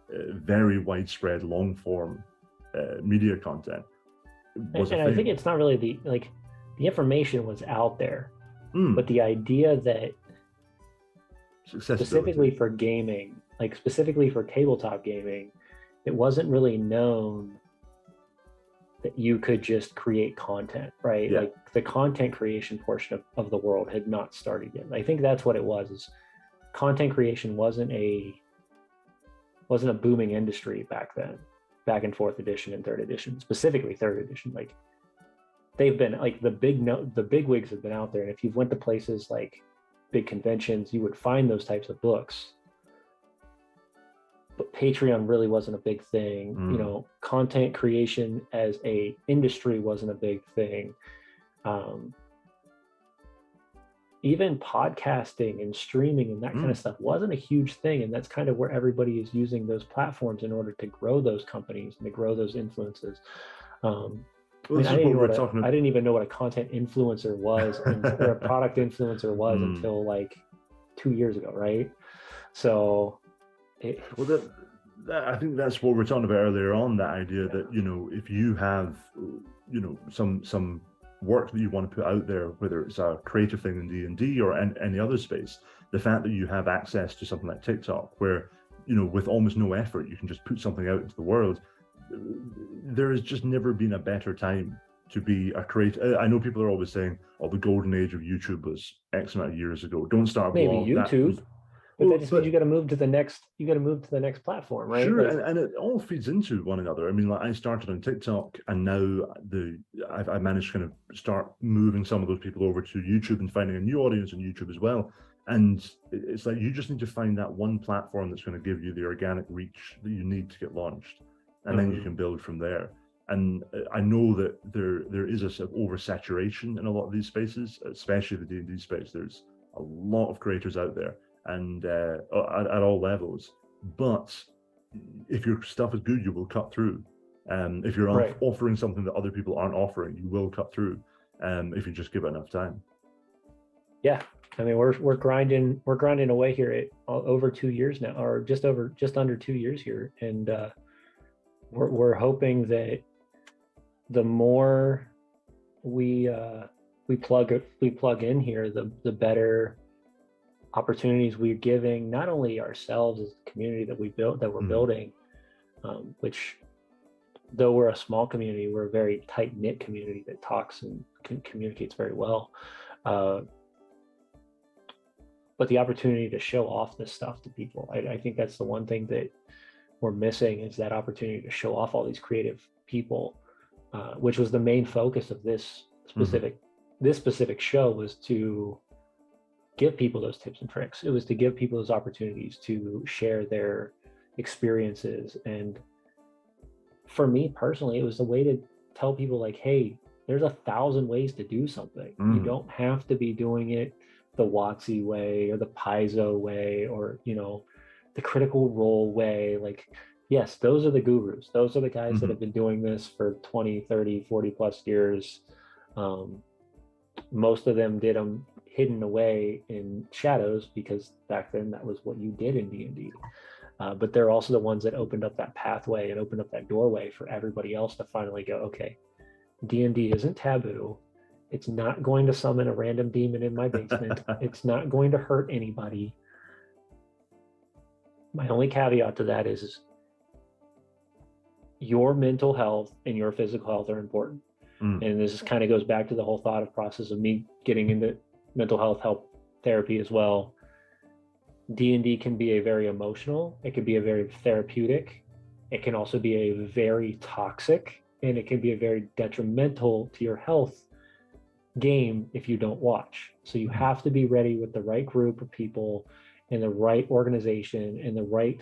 very widespread long form media content, was and I think it's not really the information was out there, but the idea that specifically for gaming, like specifically for tabletop gaming, it wasn't really known that you could just create content, right? Like the content creation portion of the world had not started yet. I think that's what it was, is content creation wasn't a booming industry back then, back in 4th edition and 3rd edition, specifically 3rd edition. Like, they've been like the big wigs have been out there, and if you've went to places like big conventions, you would find those types of books. But Patreon really wasn't a big thing. Content creation as a industry wasn't a big thing. Even podcasting and streaming and that kind of stuff wasn't a huge thing, and that's kind of where everybody is using those platforms in order to grow those companies and to grow those influences. I didn't even know what a content influencer was or a product influencer was until like 2 years ago, right? So I think that's what we were talking about earlier on, that idea that if you have some work that you want to put out there, whether it's a creative thing in D&D or any other space, the fact that you have access to something like TikTok, where with almost no effort you can just put something out into the world, there has just never been a better time to be a creator. I know people are always saying, the golden age of YouTube was X amount of years ago. Don't start a blog. Maybe YouTube. But that just means you got to move to the next platform, right? Sure, and it all feeds into one another. I mean, like, I started on TikTok, and now I managed to kind of start moving some of those people over to YouTube and finding a new audience on YouTube as well. And it's like you just need to find that one platform that's going to give you the organic reach that you need to get launched, and then you can build from there. And I know that there is a sort of oversaturation in a lot of these spaces, especially the D&D space. There's a lot of creators out there, and at all levels. But if your stuff is good, you will cut through. If you're offering something that other people aren't offering, you will cut through. If you just give it enough time. Yeah, I mean, we're grinding away here at over 2 years now, or just under 2 years here, and we're hoping that the more we plug in here, the better opportunities we're giving not only ourselves as a community that we're building, which, though we're a small community, we're a very tight-knit community that talks and communicates very well. But the opportunity to show off this stuff to people, I think that's the one thing that we're missing, is that opportunity to show off all these creative people, which was the main focus of this specific show, was to give people those tips and tricks. It was to give people those opportunities to share their experiences. And for me personally, it was a way to tell people, like, hey, there's 1,000 ways to do something. You don't have to be doing it the WotC way or the Paizo way, or, you know, the Critical Role way. Like, yes, those are the gurus. Those are the guys that have been doing this for 20, 30, 40 plus years. Most of them did them hidden away in shadows, because back then that was what you did in D&D. But they're also the ones that opened up that pathway and opened up that doorway for everybody else to finally go, okay, D&D isn't taboo. It's not going to summon a random demon in my basement. It's not going to hurt anybody. My only caveat to that is your mental health and your physical health are important. And this kind of goes back to the whole thought process of me getting into mental health help therapy as well. D&D can be a very emotional, it can be a very therapeutic, it can also be a very toxic, and it can be a very detrimental to your health game if you don't watch. So you have to be ready with the right group of people and the right organization and the right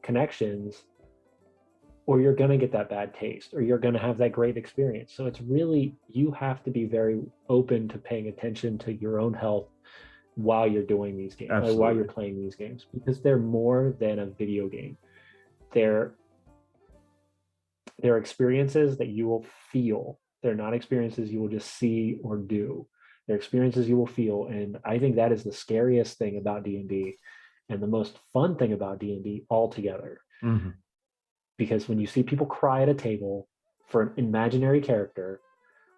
connections, or you're going to get that bad taste, or you're going to have that great experience. So it's really, you have to be very open to paying attention to your own health while you're doing these games, or while you're playing these games, because they're more than a video game. They're experiences that you will feel. They're not experiences you will just see or do. They're experiences you will feel. And I think that is the scariest thing about D&D, and the most fun thing about D&D altogether. Because when you see people cry at a table for an imaginary character,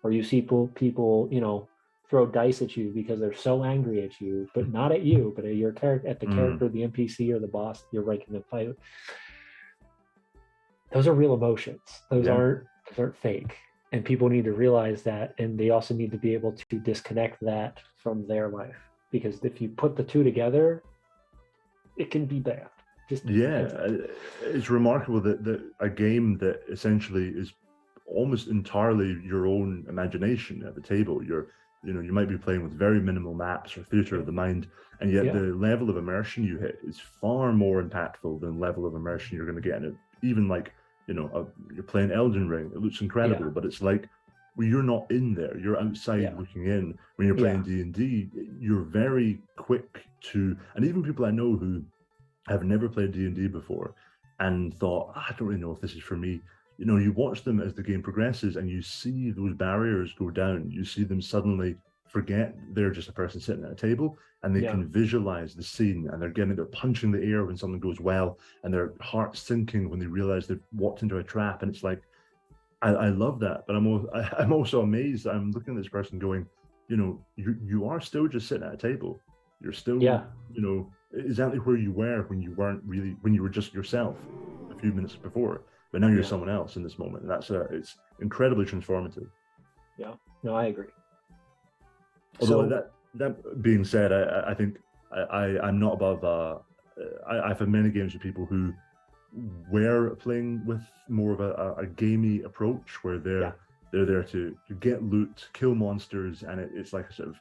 or you see people, you know, throw dice at you because they're so angry at you, but not at you, but at your character, at the character, the NPC, or the boss you're ranking the fight. Those are real emotions. Those aren't fake. And people need to realize that, and they also need to be able to disconnect that from their life, because if you put the two together, it can be bad. It's remarkable that a game that essentially is almost entirely your own imagination at the table. You might be playing with very minimal maps or theater of the mind, and yet the level of immersion you hit is far more impactful than level of immersion you're going to get in it. Even like, you're playing Elden Ring, it looks incredible, but it's like, well, you're not in there, you're outside looking in. When you're playing D&D, you're very quick to, and even people I know who have never played D&D before and thought, I don't really know if this is for me. You watch them as the game progresses, and you see those barriers go down. You see them suddenly forget they're just a person sitting at a table, and they can visualize the scene, and they're punching the air when something goes well, and their heart's sinking when they realize they've walked into a trap. And it's like, I love that, but I'm also amazed. I'm looking at this person going, you are still just sitting at a table. You're still, exactly where you were when you were just yourself a few minutes before. But now you're someone else in this moment, and it's incredibly transformative. Yeah, no, I agree. Although that being said, I think I'm not above. I've had many games with people who were playing with more of a gamey approach, where they're there to get loot, kill monsters, and it's like a sort of,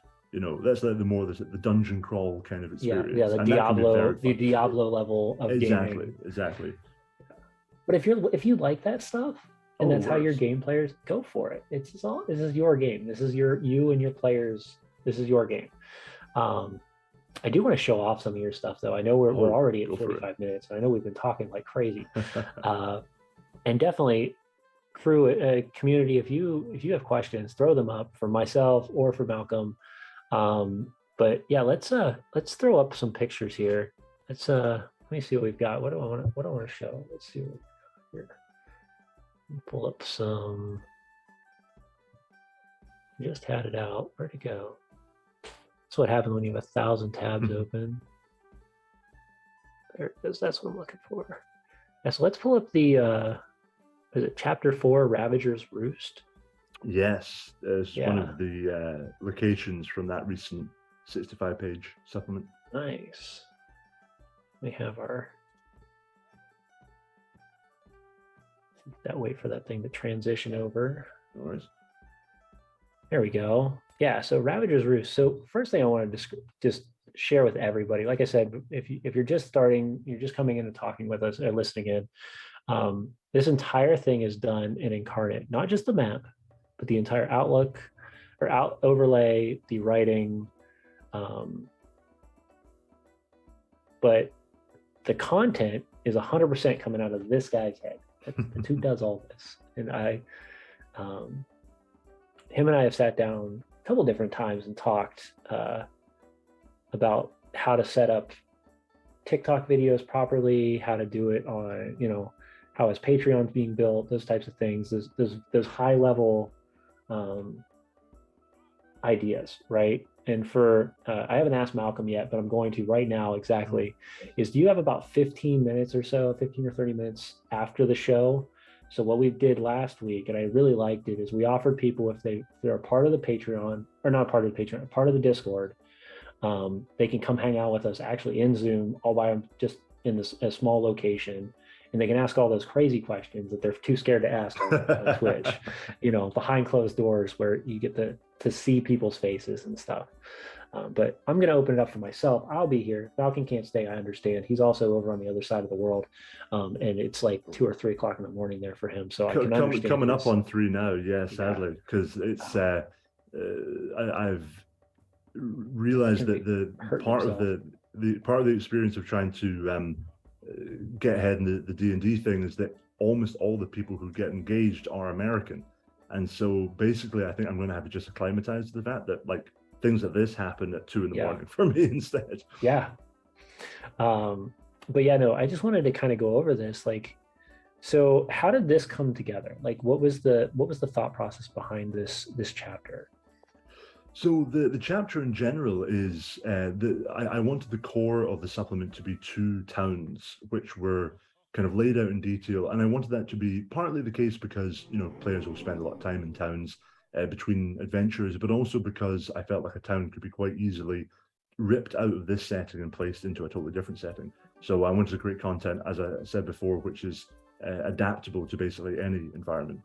that's like the dungeon crawl kind of experience. The Diablo level of gaming. Exactly. But if you like that stuff, and Oh, it that's how your works. game players go for it. It's all, this is your game. This is you and your players. This is your game. Um, I do want to show off some of your stuff though. I know we're Oh, already at go for 45 minutes. And I know we've been talking like crazy. it. And definitely through a community, if you have questions, throw them up for myself or for Malcolm. But yeah, let's throw up some pictures here. Let me see what we've got. What do I want to show? Let's see what we got here. Pull up some. Just had it out. Where'd it go? That's what happens when you have 1,000 tabs open. There it is. That's what I'm looking for. Yeah, so let's pull up the is it chapter 4, Ravager's Roost? Yes, it's one Yeah. of the locations from that recent 65-page supplement. Nice. We have our that wait for that thing to transition over. No worries. There we go. Yeah, so Ravager's Roost. So first thing I wanted to just share with everybody, like I said, if you're just starting, you're just coming in and talking with us or listening in, this entire thing is done in Incarnate, not just the map, but the entire outlook or overlay, the writing, but the content is 100% coming out of this guy's head. That's who does all this. And him and I have sat down a couple different times and talked about how to set up TikTok videos properly, how to do it on, how his Patreon's being built, those types of things. Those high level ideas, right? And for I haven't asked Malcolm yet, but I'm going to right now exactly, is do you have about 15 minutes or so, 15 or 30 minutes after the show? So what we did last week, and I really liked it, is we offered people, if they're a part of the Patreon, or not part of the Patreon, part of the Discord, they can come hang out with us actually in Zoom, all by just in a small location, and they can ask all those crazy questions that they're too scared to ask on Twitch, behind closed doors where you get to see people's faces and stuff. But I'm going to open it up for myself. I'll be here. Falcon can't stay. I understand. He's also over on the other side of the world. And it's like 2 or 3 o'clock in the morning there for him. So I can understand. Coming up on 3 now. Yeah, sadly, because it's, I've realized that the part of the experience of trying to get ahead in the D&D thing is that almost all the people who get engaged are American. And so basically, I think I'm going to have to just acclimatize to the fact that things like this happen at 2 in the morning for me instead. Yeah. But yeah, no, I just wanted to kind of go over this. So how did this come together? What was the thought process behind this chapter? So the chapter in general is I wanted the core of the supplement to be 2 towns, which were kind of laid out in detail, and I wanted that to be partly the case because players will spend a lot of time in towns between adventures, but also because I felt like a town could be quite easily ripped out of this setting and placed into a totally different setting. So I wanted to create content, as I said before, which is adaptable to basically any environment.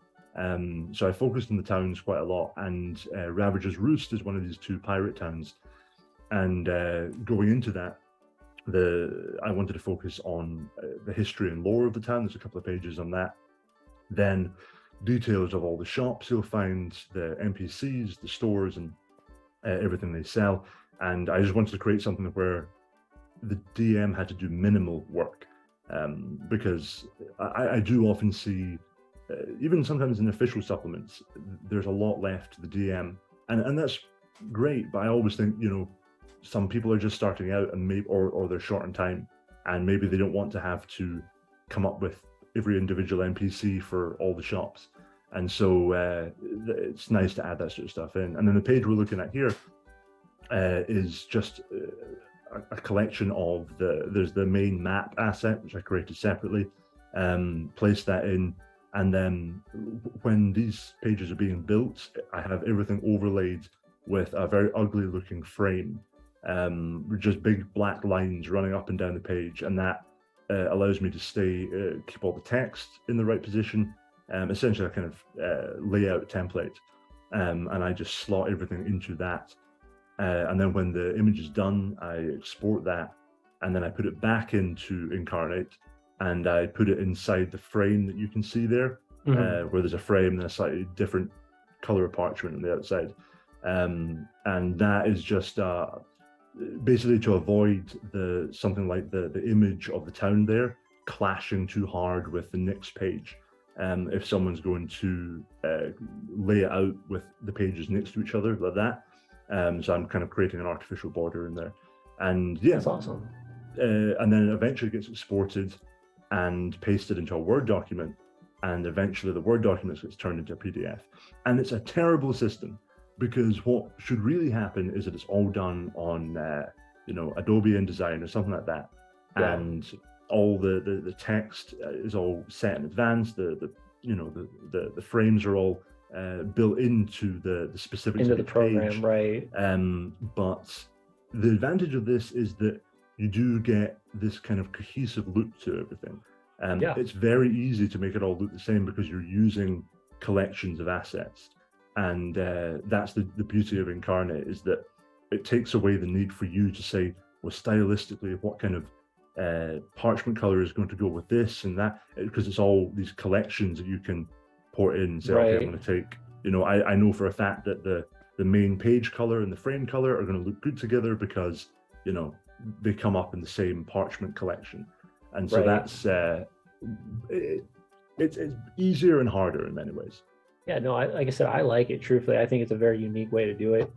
So I focused on the towns quite a lot, and Ravager's Roost is one of these 2 pirate towns. And going into that, I wanted to focus on the history and lore of the town. There's a couple of pages on that. Then details of all the shops you'll find, the NPCs, the stores, and everything they sell. And I just wanted to create something where the DM had to do minimal work, because I do often see, even sometimes in official supplements, there's a lot left to the DM, and that's great. But I always think, some people are just starting out, and maybe or they're short on time, and maybe they don't want to have to come up with every individual NPC for all the shops. And so it's nice to add that sort of stuff in. And then the page we're looking at here is just a collection of there's the main map asset, which I created separately, placed that in. And then when these pages are being built, I have everything overlaid with a very ugly looking frame, with just big black lines running up and down the page. And that allows me to keep all the text in the right position, essentially a kind of layout template. And I just slot everything into that. And then when the image is done, I export that, and then I put it back into Incarnate, and I put it inside the frame that you can see there. where there's a frame and a slightly different color of parchment on the outside. And that is just basically to avoid something like the image of the town there clashing too hard with the next page. If someone's going to lay it out with the pages next to each other like that. So I'm kind of creating an artificial border in there. And yeah, that's awesome. And then eventually it gets exported and pasted into a Word document. And eventually the Word document gets turned into a PDF. And it's a terrible system, because what should really happen is that it's all done on, Adobe InDesign or something like that. Yeah. And all the text is all set in advance. The frames are all built into the specifics into of the each program, page. right? But the advantage of this is that you do get this kind of cohesive look to everything. It's very easy to make it all look the same because you're using collections of assets. And that's the beauty of Incarnate, is that it takes away the need for you to say, well, stylistically, what kind of parchment color is going to go with this and that, because it's all these collections that you can port in and say, okay, I'm going to take, I know for a fact that the main page color and the frame color are going to look good together because, they come up in the same parchment collection. And so that's, it's easier and harder in many ways. Yeah, no, like I said, I like it. Truthfully, I think it's a very unique way to do it.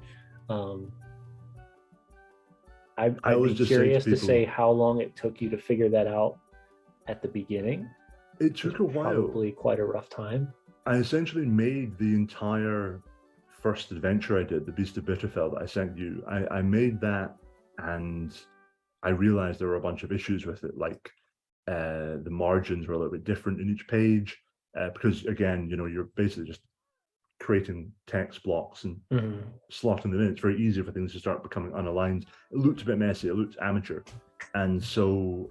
I'd be curious to say how long it took you to figure that out at the beginning. It took a while. Probably quite a rough time. I essentially made the entire first adventure I did, the Beast of Bitterfell that I sent you. I made that, and I realized there were a bunch of issues with it, like the margins were a little bit different in each page, because again, you're basically just creating text blocks and slotting them in. It's very easy for things to start becoming unaligned. It looked a bit messy, it looked amateur. And so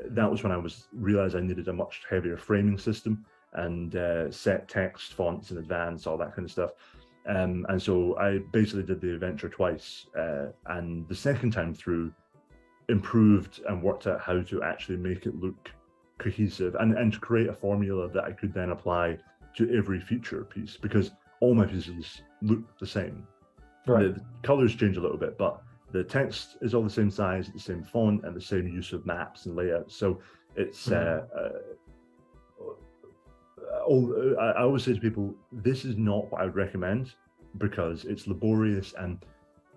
that was when I realized I needed a much heavier framing system and set text fonts in advance, all that kind of stuff. And so I basically did the adventure twice, and the second time through improved and worked out how to actually make it look cohesive and to create a formula that I could then apply to every future piece, because all my pieces look the same. Right. The colors change a little bit, but the text is all the sime size, the same font, and the same use of maps and layouts. So it's I always say to people, this is not what I would recommend, because it's laborious. And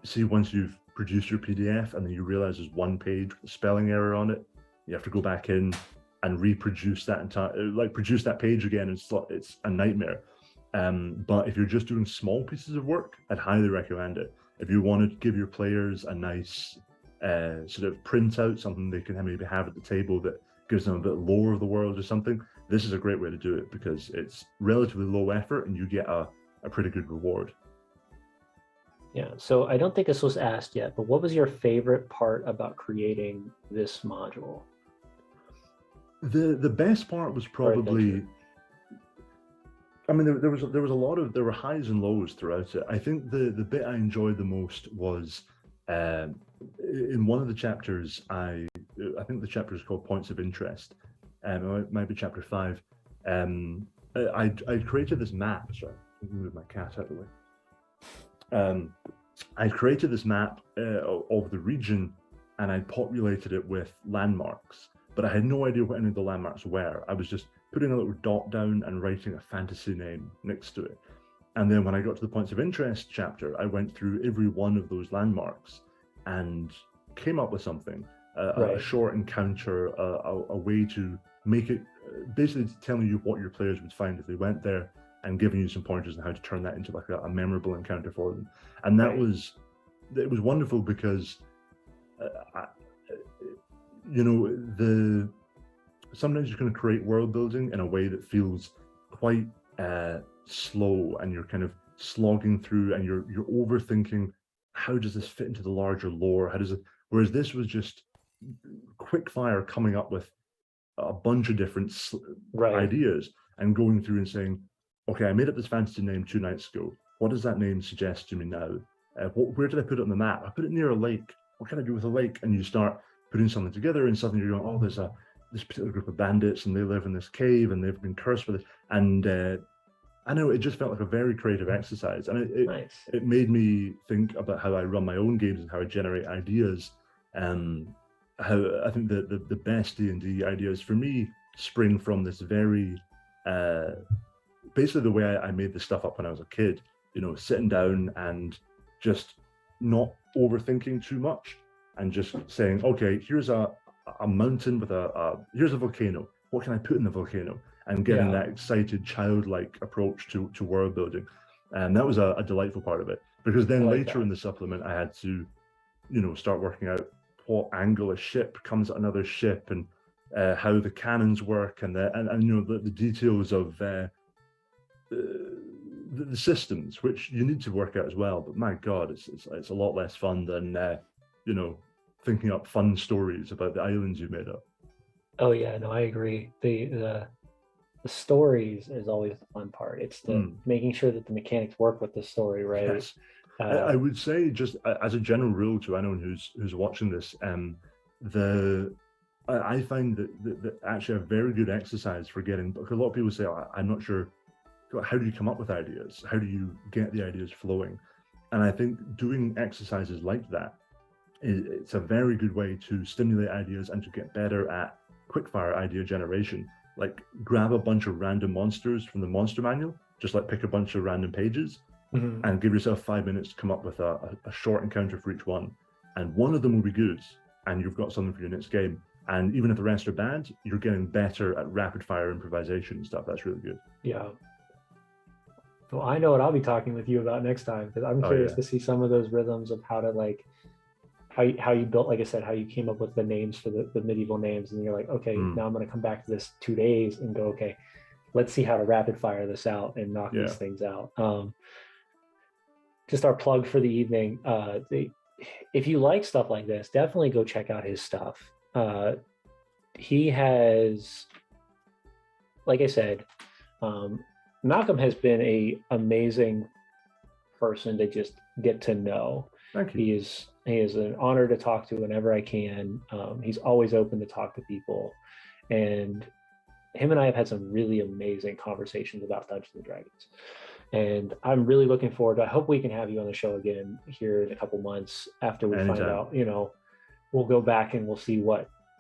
see, once you've produced your PDF and then you realize there's one page with a spelling error on it, you have to go back in and reproduce that produce that page again. It's a nightmare. But if you're just doing small pieces of work, I'd highly recommend it. If you want to give your players a nice sort of printout, something they can maybe have at the table that gives them a bit lore of the world or something, this is a great way to do it, because it's relatively low effort and you get a pretty good reward. Yeah, so I don't think this was asked yet, but what was your favorite part about creating this module? The best part was probably, I mean, there were highs and lows throughout it. I think the bit I enjoyed the most was in one of the chapters. I think the chapter is called Points of Interest. It might be chapter 5. I created this map. Sorry, let me move my cat out of the way. I created this map of the region, and I populated it with landmarks, but I had no idea what any of the landmarks were. I was just putting a little dot down and writing a fantasy name next to it. And then when I got to the Points of Interest chapter, I went through every one of those landmarks and came up with something, a short encounter, a way to make it, basically telling you what your players would find if they went there, and giving you some pointers on how to turn that into like a memorable encounter for them. And that was wonderful, because sometimes you're going to create world building in a way that feels quite slow, and you're kind of slogging through, and you're overthinking, how does this fit into the larger lore? Whereas this was just quick fire, coming up with a bunch of different ideas and going through and saying, okay, I made up this fantasy name 2 nights ago. What does that name suggest to me now? Where did I put it on the map? I put it near a lake. What can I do with a lake? And you start putting something together, and suddenly you're going, oh, this particular group of bandits, and they live in this cave, and they've been cursed for this. And I know it just felt like a very creative exercise, and Nice. it made me think about how I run my own games and how I generate ideas. How I think the best D&D ideas for me spring from this very basically the way I made the stuff up when I was a kid. You know, sitting down and just not overthinking too much, and just saying, okay, here's a mountain with here's a volcano. What can I put in the volcano? And getting that excited, childlike approach to world building. And that was a delightful part of it, because then later in the supplement, I had to, you know, start working out what angle a ship comes at another ship, and how the cannons work, and you know, the details of the systems, which you need to work out as well. But my God, it's a lot less fun than you know, thinking up fun stories about the islands you made up. Oh yeah, no, I agree. The stories is always the fun part. It's the making sure that the mechanics work with the story, right? Yes. I would say, just as a general rule to anyone who's watching this, I find that actually a very good exercise for getting, because a lot of people say, I'm not sure, how do you come up with ideas? How do you get the ideas flowing? And I think doing exercises like that, it's a very good way to stimulate ideas and to get better at quickfire idea generation. Like, grab a bunch of random monsters from the monster manual, just like pick a bunch of random pages, and give yourself 5 minutes to come up with a short encounter for each one. And one of them will be good, and you've got something for your next game. And even if the rest are bad, you're getting better at rapid fire improvisation and stuff. That's really good. Yeah. Well, I know what I'll be talking with you about next time, because I'm curious to see some of those rhythms of how to, like, how you built, like I said, how you came up with the names for the medieval names, and you're like, okay, now I'm going to come back to this 2 days and go, okay, let's see how to rapid fire this out and knock these things out. Just our plug for the evening. If you like stuff like this, definitely go check out his stuff. He has, like I said, Malcolm has been an amazing person to just get to know. Thank you. He is an honor to talk to whenever I can. He's always open to talk to people, and him and I have had some really amazing conversations about Dungeons and Dragons. And I'm really looking forward to, I hope we can have you on the show again here in a couple months after we find out, you know, we'll go back and we'll see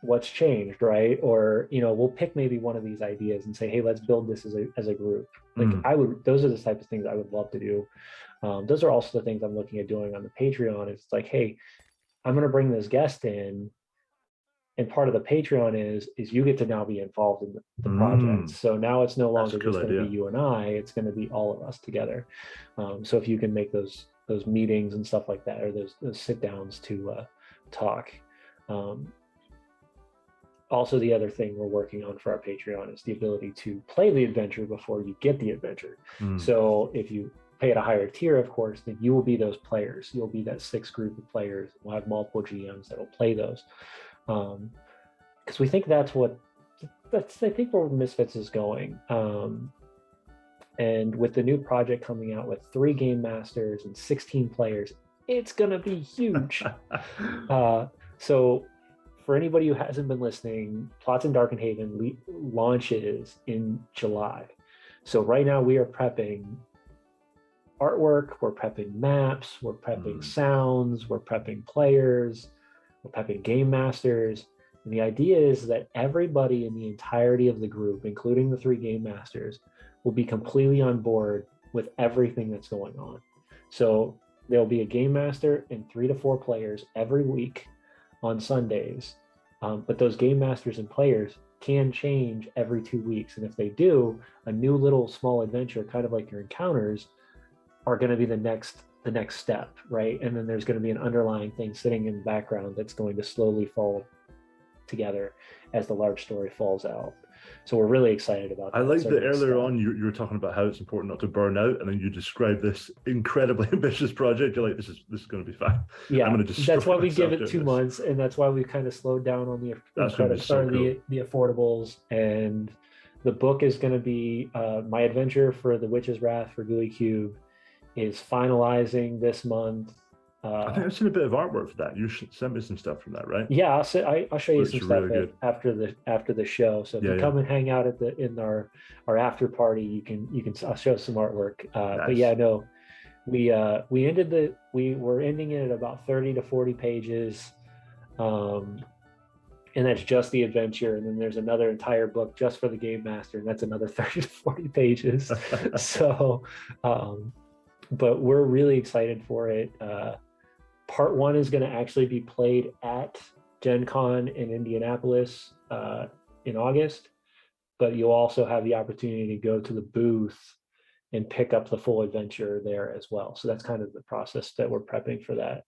what's changed, right? Or, you know, we'll pick maybe one of these ideas and say, hey, let's build this as a group. Like those are the types of things I would love to do. Those are also the things I'm looking at doing on the Patreon. It's like, hey, I'm going to bring this guest in, and part of the Patreon is you get to now be involved in the project. So now it's no longer just going to be you and I, it's going to be all of us together. So if you can make those meetings and stuff like that, or those sit downs to talk. Also, the other thing we're working on for our Patreon is the ability to play the adventure before you get the adventure. So if you pay at a higher tier, of course, then you will be those players. You'll be that 6th group of players. We'll have multiple GMs that will play those. Because we think that's I think where Misfits is going. And with the new project coming out with 3 game masters and 16 players, it's going to be huge. So for anybody who hasn't been listening, Plots in Darkenhaven launches in July. So right now we are prepping artwork, we're prepping maps, we're prepping sounds, we're prepping players, we're prepping game masters. And the idea is that everybody in the entirety of the group, including the 3 game masters, will be completely on board with everything that's going on. So there'll be a game master and 3 to 4 players every week on Sundays. But those game masters and players can change every 2 weeks. And if they do, a new little small adventure, kind of like your encounters, are going to be the next step, right? And then there's going to be an underlying thing sitting in the background that's going to slowly fall together as the large story falls out. So we're really excited about that. I like that earlier on you were talking about how it's important not to burn out, and then you described this incredibly ambitious project. You're like, this is going to be fine. Yeah, I'm going to that's why we give it 2 months, and that's why we've kind of slowed down on the affordables. And the book is going to be my adventure for the Witch's Wrath for GUI Cube is finalizing this month. I think I've seen a bit of artwork for that. You sent me some stuff from that, right? Yeah, I'll show you Looks some stuff really good. after the show. So if Yeah, you yeah. come and hang out at the in our after party, you can I'll show some artwork. But yeah, Nice. no, we were ending it at about 30 to 40 pages. Um, and that's just the adventure. And then there's another entire book just for the game master, and that's another 30 to 40 pages. So but we're really excited for it. Part one is going to actually be played at Gen Con in Indianapolis in August, but you'll also have the opportunity to go to the booth and pick up the full adventure there as well. So that's kind of the process that we're prepping for that.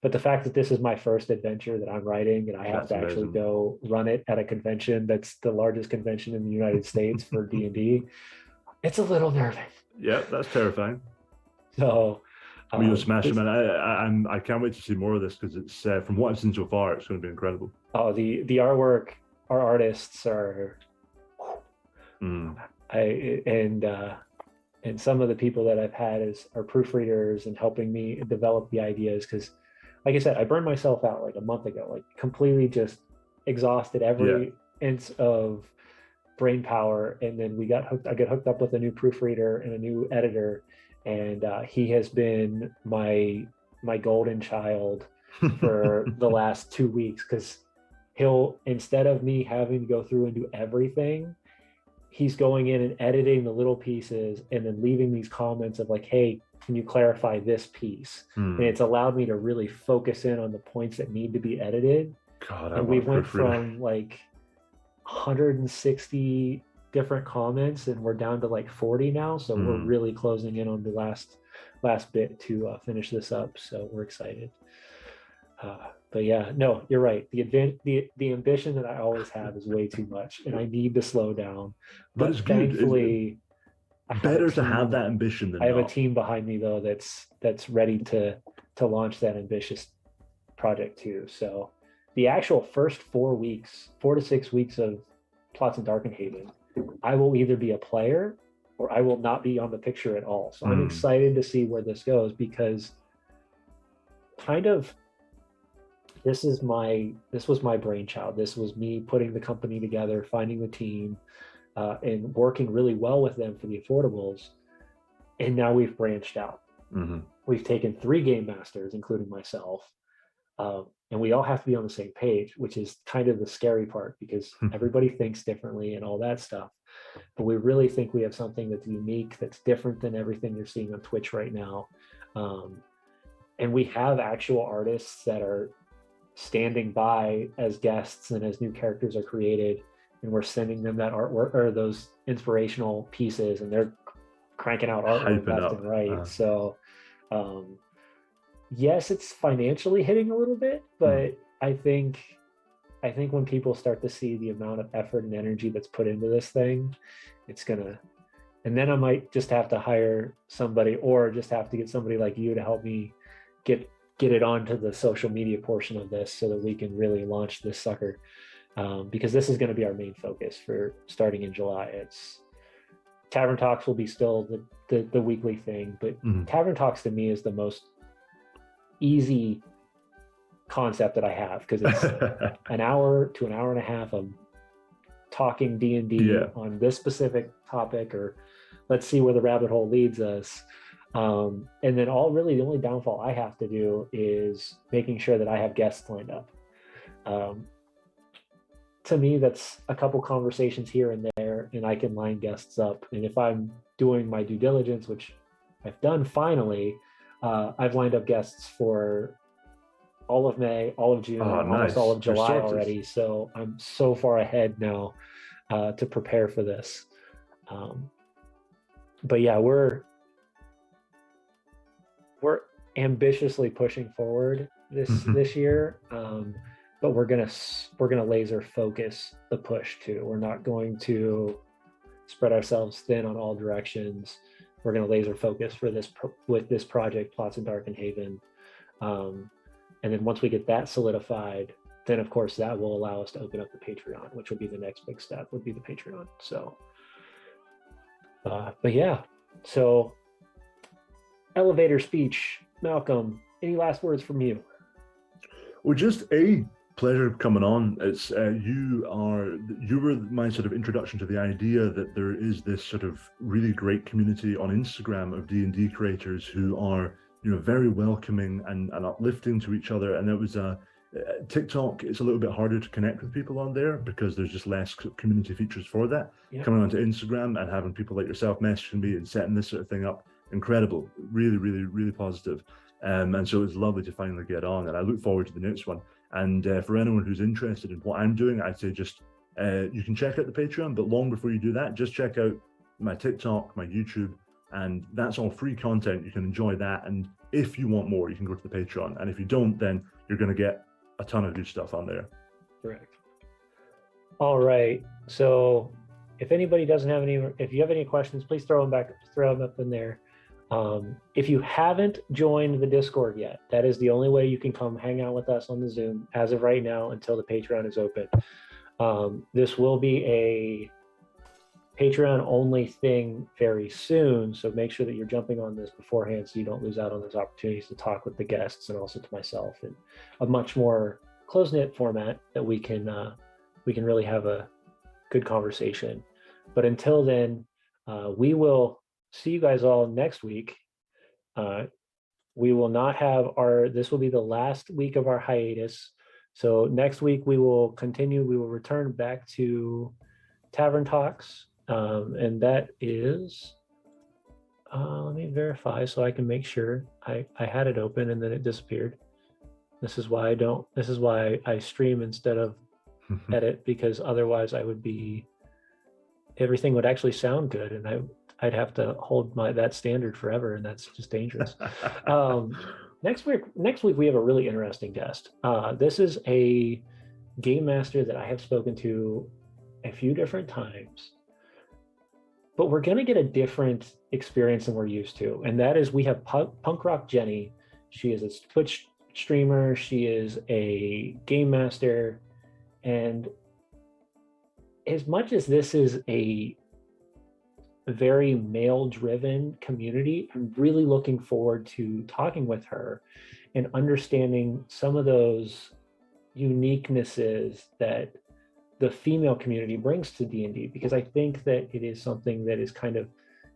But the fact that this is my first adventure that I'm writing and I have That's to actually amazing. go run it at a convention that's the largest convention in the United States for D&D, it's a little nervous. Yeah, that's terrifying. So Well, you'll smash it, this, man. I can't wait to see more of this because it's from what I've seen so far, it's going to be incredible. the artwork, our artists are Mm. I and some of the people that I've had as are proofreaders and helping me develop the ideas, because like I said, I burned myself out like a month ago, like completely just exhausted Yeah. every inch of brain power. And then I got hooked up with a new proofreader and a new editor, and he has been my golden child for the last 2 weeks, because he'll, instead of me having to go through and do everything, he's going in and editing the little pieces and then leaving these comments of like, hey, can you clarify this piece? And it's allowed me to really focus in on the points that need to be edited. God, I And want we a went proofreader. from like 160 different comments and we're down to like 40 now. So we're really closing in on the last bit to finish this up. So we're excited. But yeah, no, you're right. The ambition that I always have is way too much, and I need to slow down. But But it's good. It's thankfully, I have a better to have team. that ambition I than have a not. team behind me though that's ready to launch that ambitious project too. So the actual first 4 weeks, 4 to 6 weeks of Plots in Darkenhaven, I will either be a player or I will not be on the picture at all. So I'm excited to see where this goes, because kind of this was my brainchild. This was me putting the company together, finding the team, and working really well with them for the affordables. And now we've branched out. We've taken 3 game masters, including myself, and we all have to be on the same page, which is kind of the scary part, because everybody thinks differently and all that stuff. But we really think we have something that's unique, that's different than everything you're seeing on Twitch right now. And we have actual artists that are standing by as guests and as new characters are created, and we're sending them that artwork or those inspirational pieces, and they're cranking out artwork Hyping left up. and right. So yes, it's financially hitting a little bit, but I think when people start to see the amount of effort and energy that's put into this thing, it's gonna, and then I might just have to hire somebody, or just have to get somebody like you to help me get it onto the social media portion of this, so that we can really launch this sucker. Because this is going to be our main focus for starting in July. It's Tavern Talks will be still the weekly thing, but Tavern Talks to me is the most easy concept that I have, because it's an hour to an hour and a half of talking D&D on this specific topic, or let's see where the rabbit hole leads us. And then the only downfall I have to do is making sure that I have guests lined up. To me, that's a couple conversations here and there, and I can line guests up. And if I'm doing my due diligence, which I've done finally, I've lined up guests for all of May, all of June, almost all of July already. So I'm so far ahead now to prepare for this. But yeah, we're ambitiously pushing forward this year, but we're gonna laser focus the push too. We're not going to spread ourselves thin on all directions. We're gonna laser focus for with this project, Plots in Darkenhaven, and then once we get that solidified, then of course that will allow us to open up the Patreon, which would be the next big step. Would be the Patreon. So, but yeah, so elevator speech. Malcolm, any last words from you? Well, just a pleasure coming on. It's you were my sort of introduction to the idea that there is this sort of really great community on Instagram of D&D creators who are, you know, very welcoming and uplifting to each other. And it was TikTok, it's a little bit harder to connect with people on there because there's just less community features for that. Yeah. Coming onto Instagram and having people like yourself messaging me and setting this sort of thing up, incredible, really, really, really positive. And so it's lovely to finally get on, and I look forward to the next one. And for anyone who's interested in what I'm doing, I'd say just you can check out the Patreon, but long before you do that, just check out my TikTok, my YouTube, and that's all free content. You can enjoy that, and if you want more, you can go to the Patreon, and if you don't, then you're going to get a ton of good stuff on there. Correct. All right. So if anybody doesn't have any, if you have any questions, please throw them up in there. If you haven't joined the Discord yet, that is the only way you can come hang out with us on the Zoom as of right now until the Patreon is open. This will be a Patreon only thing very soon, so make sure that you're jumping on this beforehand so you don't lose out on those opportunities to talk with the guests and also to myself in a much more close-knit format that we can really have a good conversation. But until then, we will see you guys all next week. We will not have this will be the last week of our hiatus. So next week we will continue, we will return back to Tavern Talks. And that is, let me verify so I can make sure I had it open and then it disappeared. This is why I stream instead of edit, because otherwise everything would actually sound good and I'd have to hold that standard forever, and that's just dangerous. Next week we have a really interesting guest. This is a game master that I have spoken to a few different times, but we're going to get a different experience than we're used to, and that is we have Punk Rock Jenny. She is a Twitch streamer. She is a game master, and as much as this is a very male-driven community, I'm really looking forward to talking with her and understanding some of those uniquenesses that the female community brings to D&D, because I think that it is something that is kind of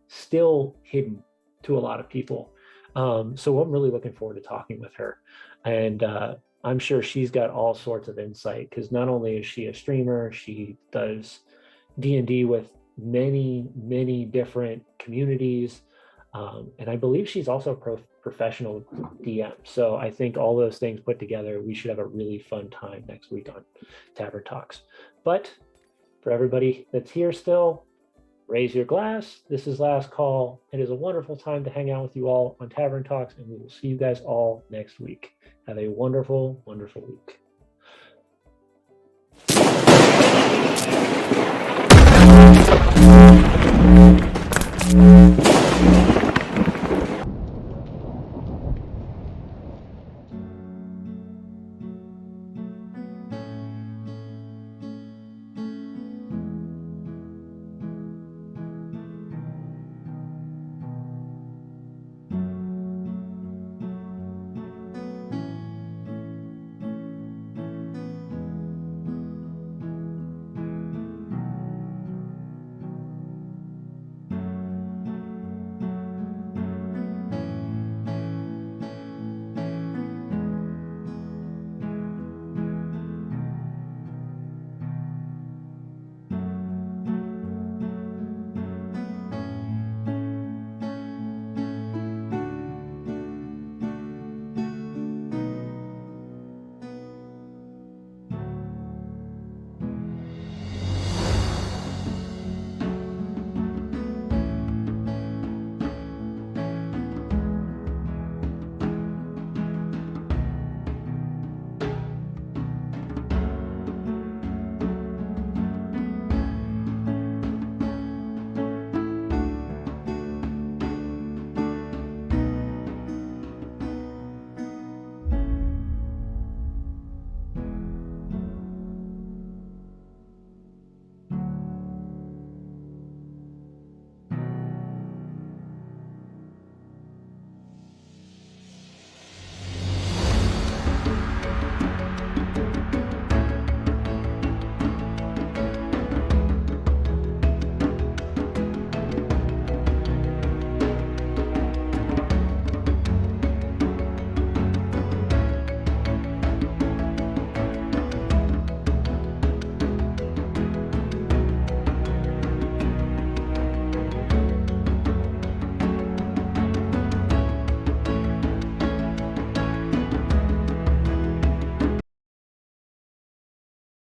still hidden to a lot of people. So I'm really looking forward to talking with her, and I'm sure she's got all sorts of insight, because not only is she a streamer, she does D&D with many different communities, and I believe she's also a professional DM. So I think all those things put together, we should have a really fun time next week on Tavern Talks. But for everybody that's here still, raise your glass. This is last call. It is a wonderful time to hang out with you all on Tavern Talks, and we will see you guys all next week. Have a wonderful week.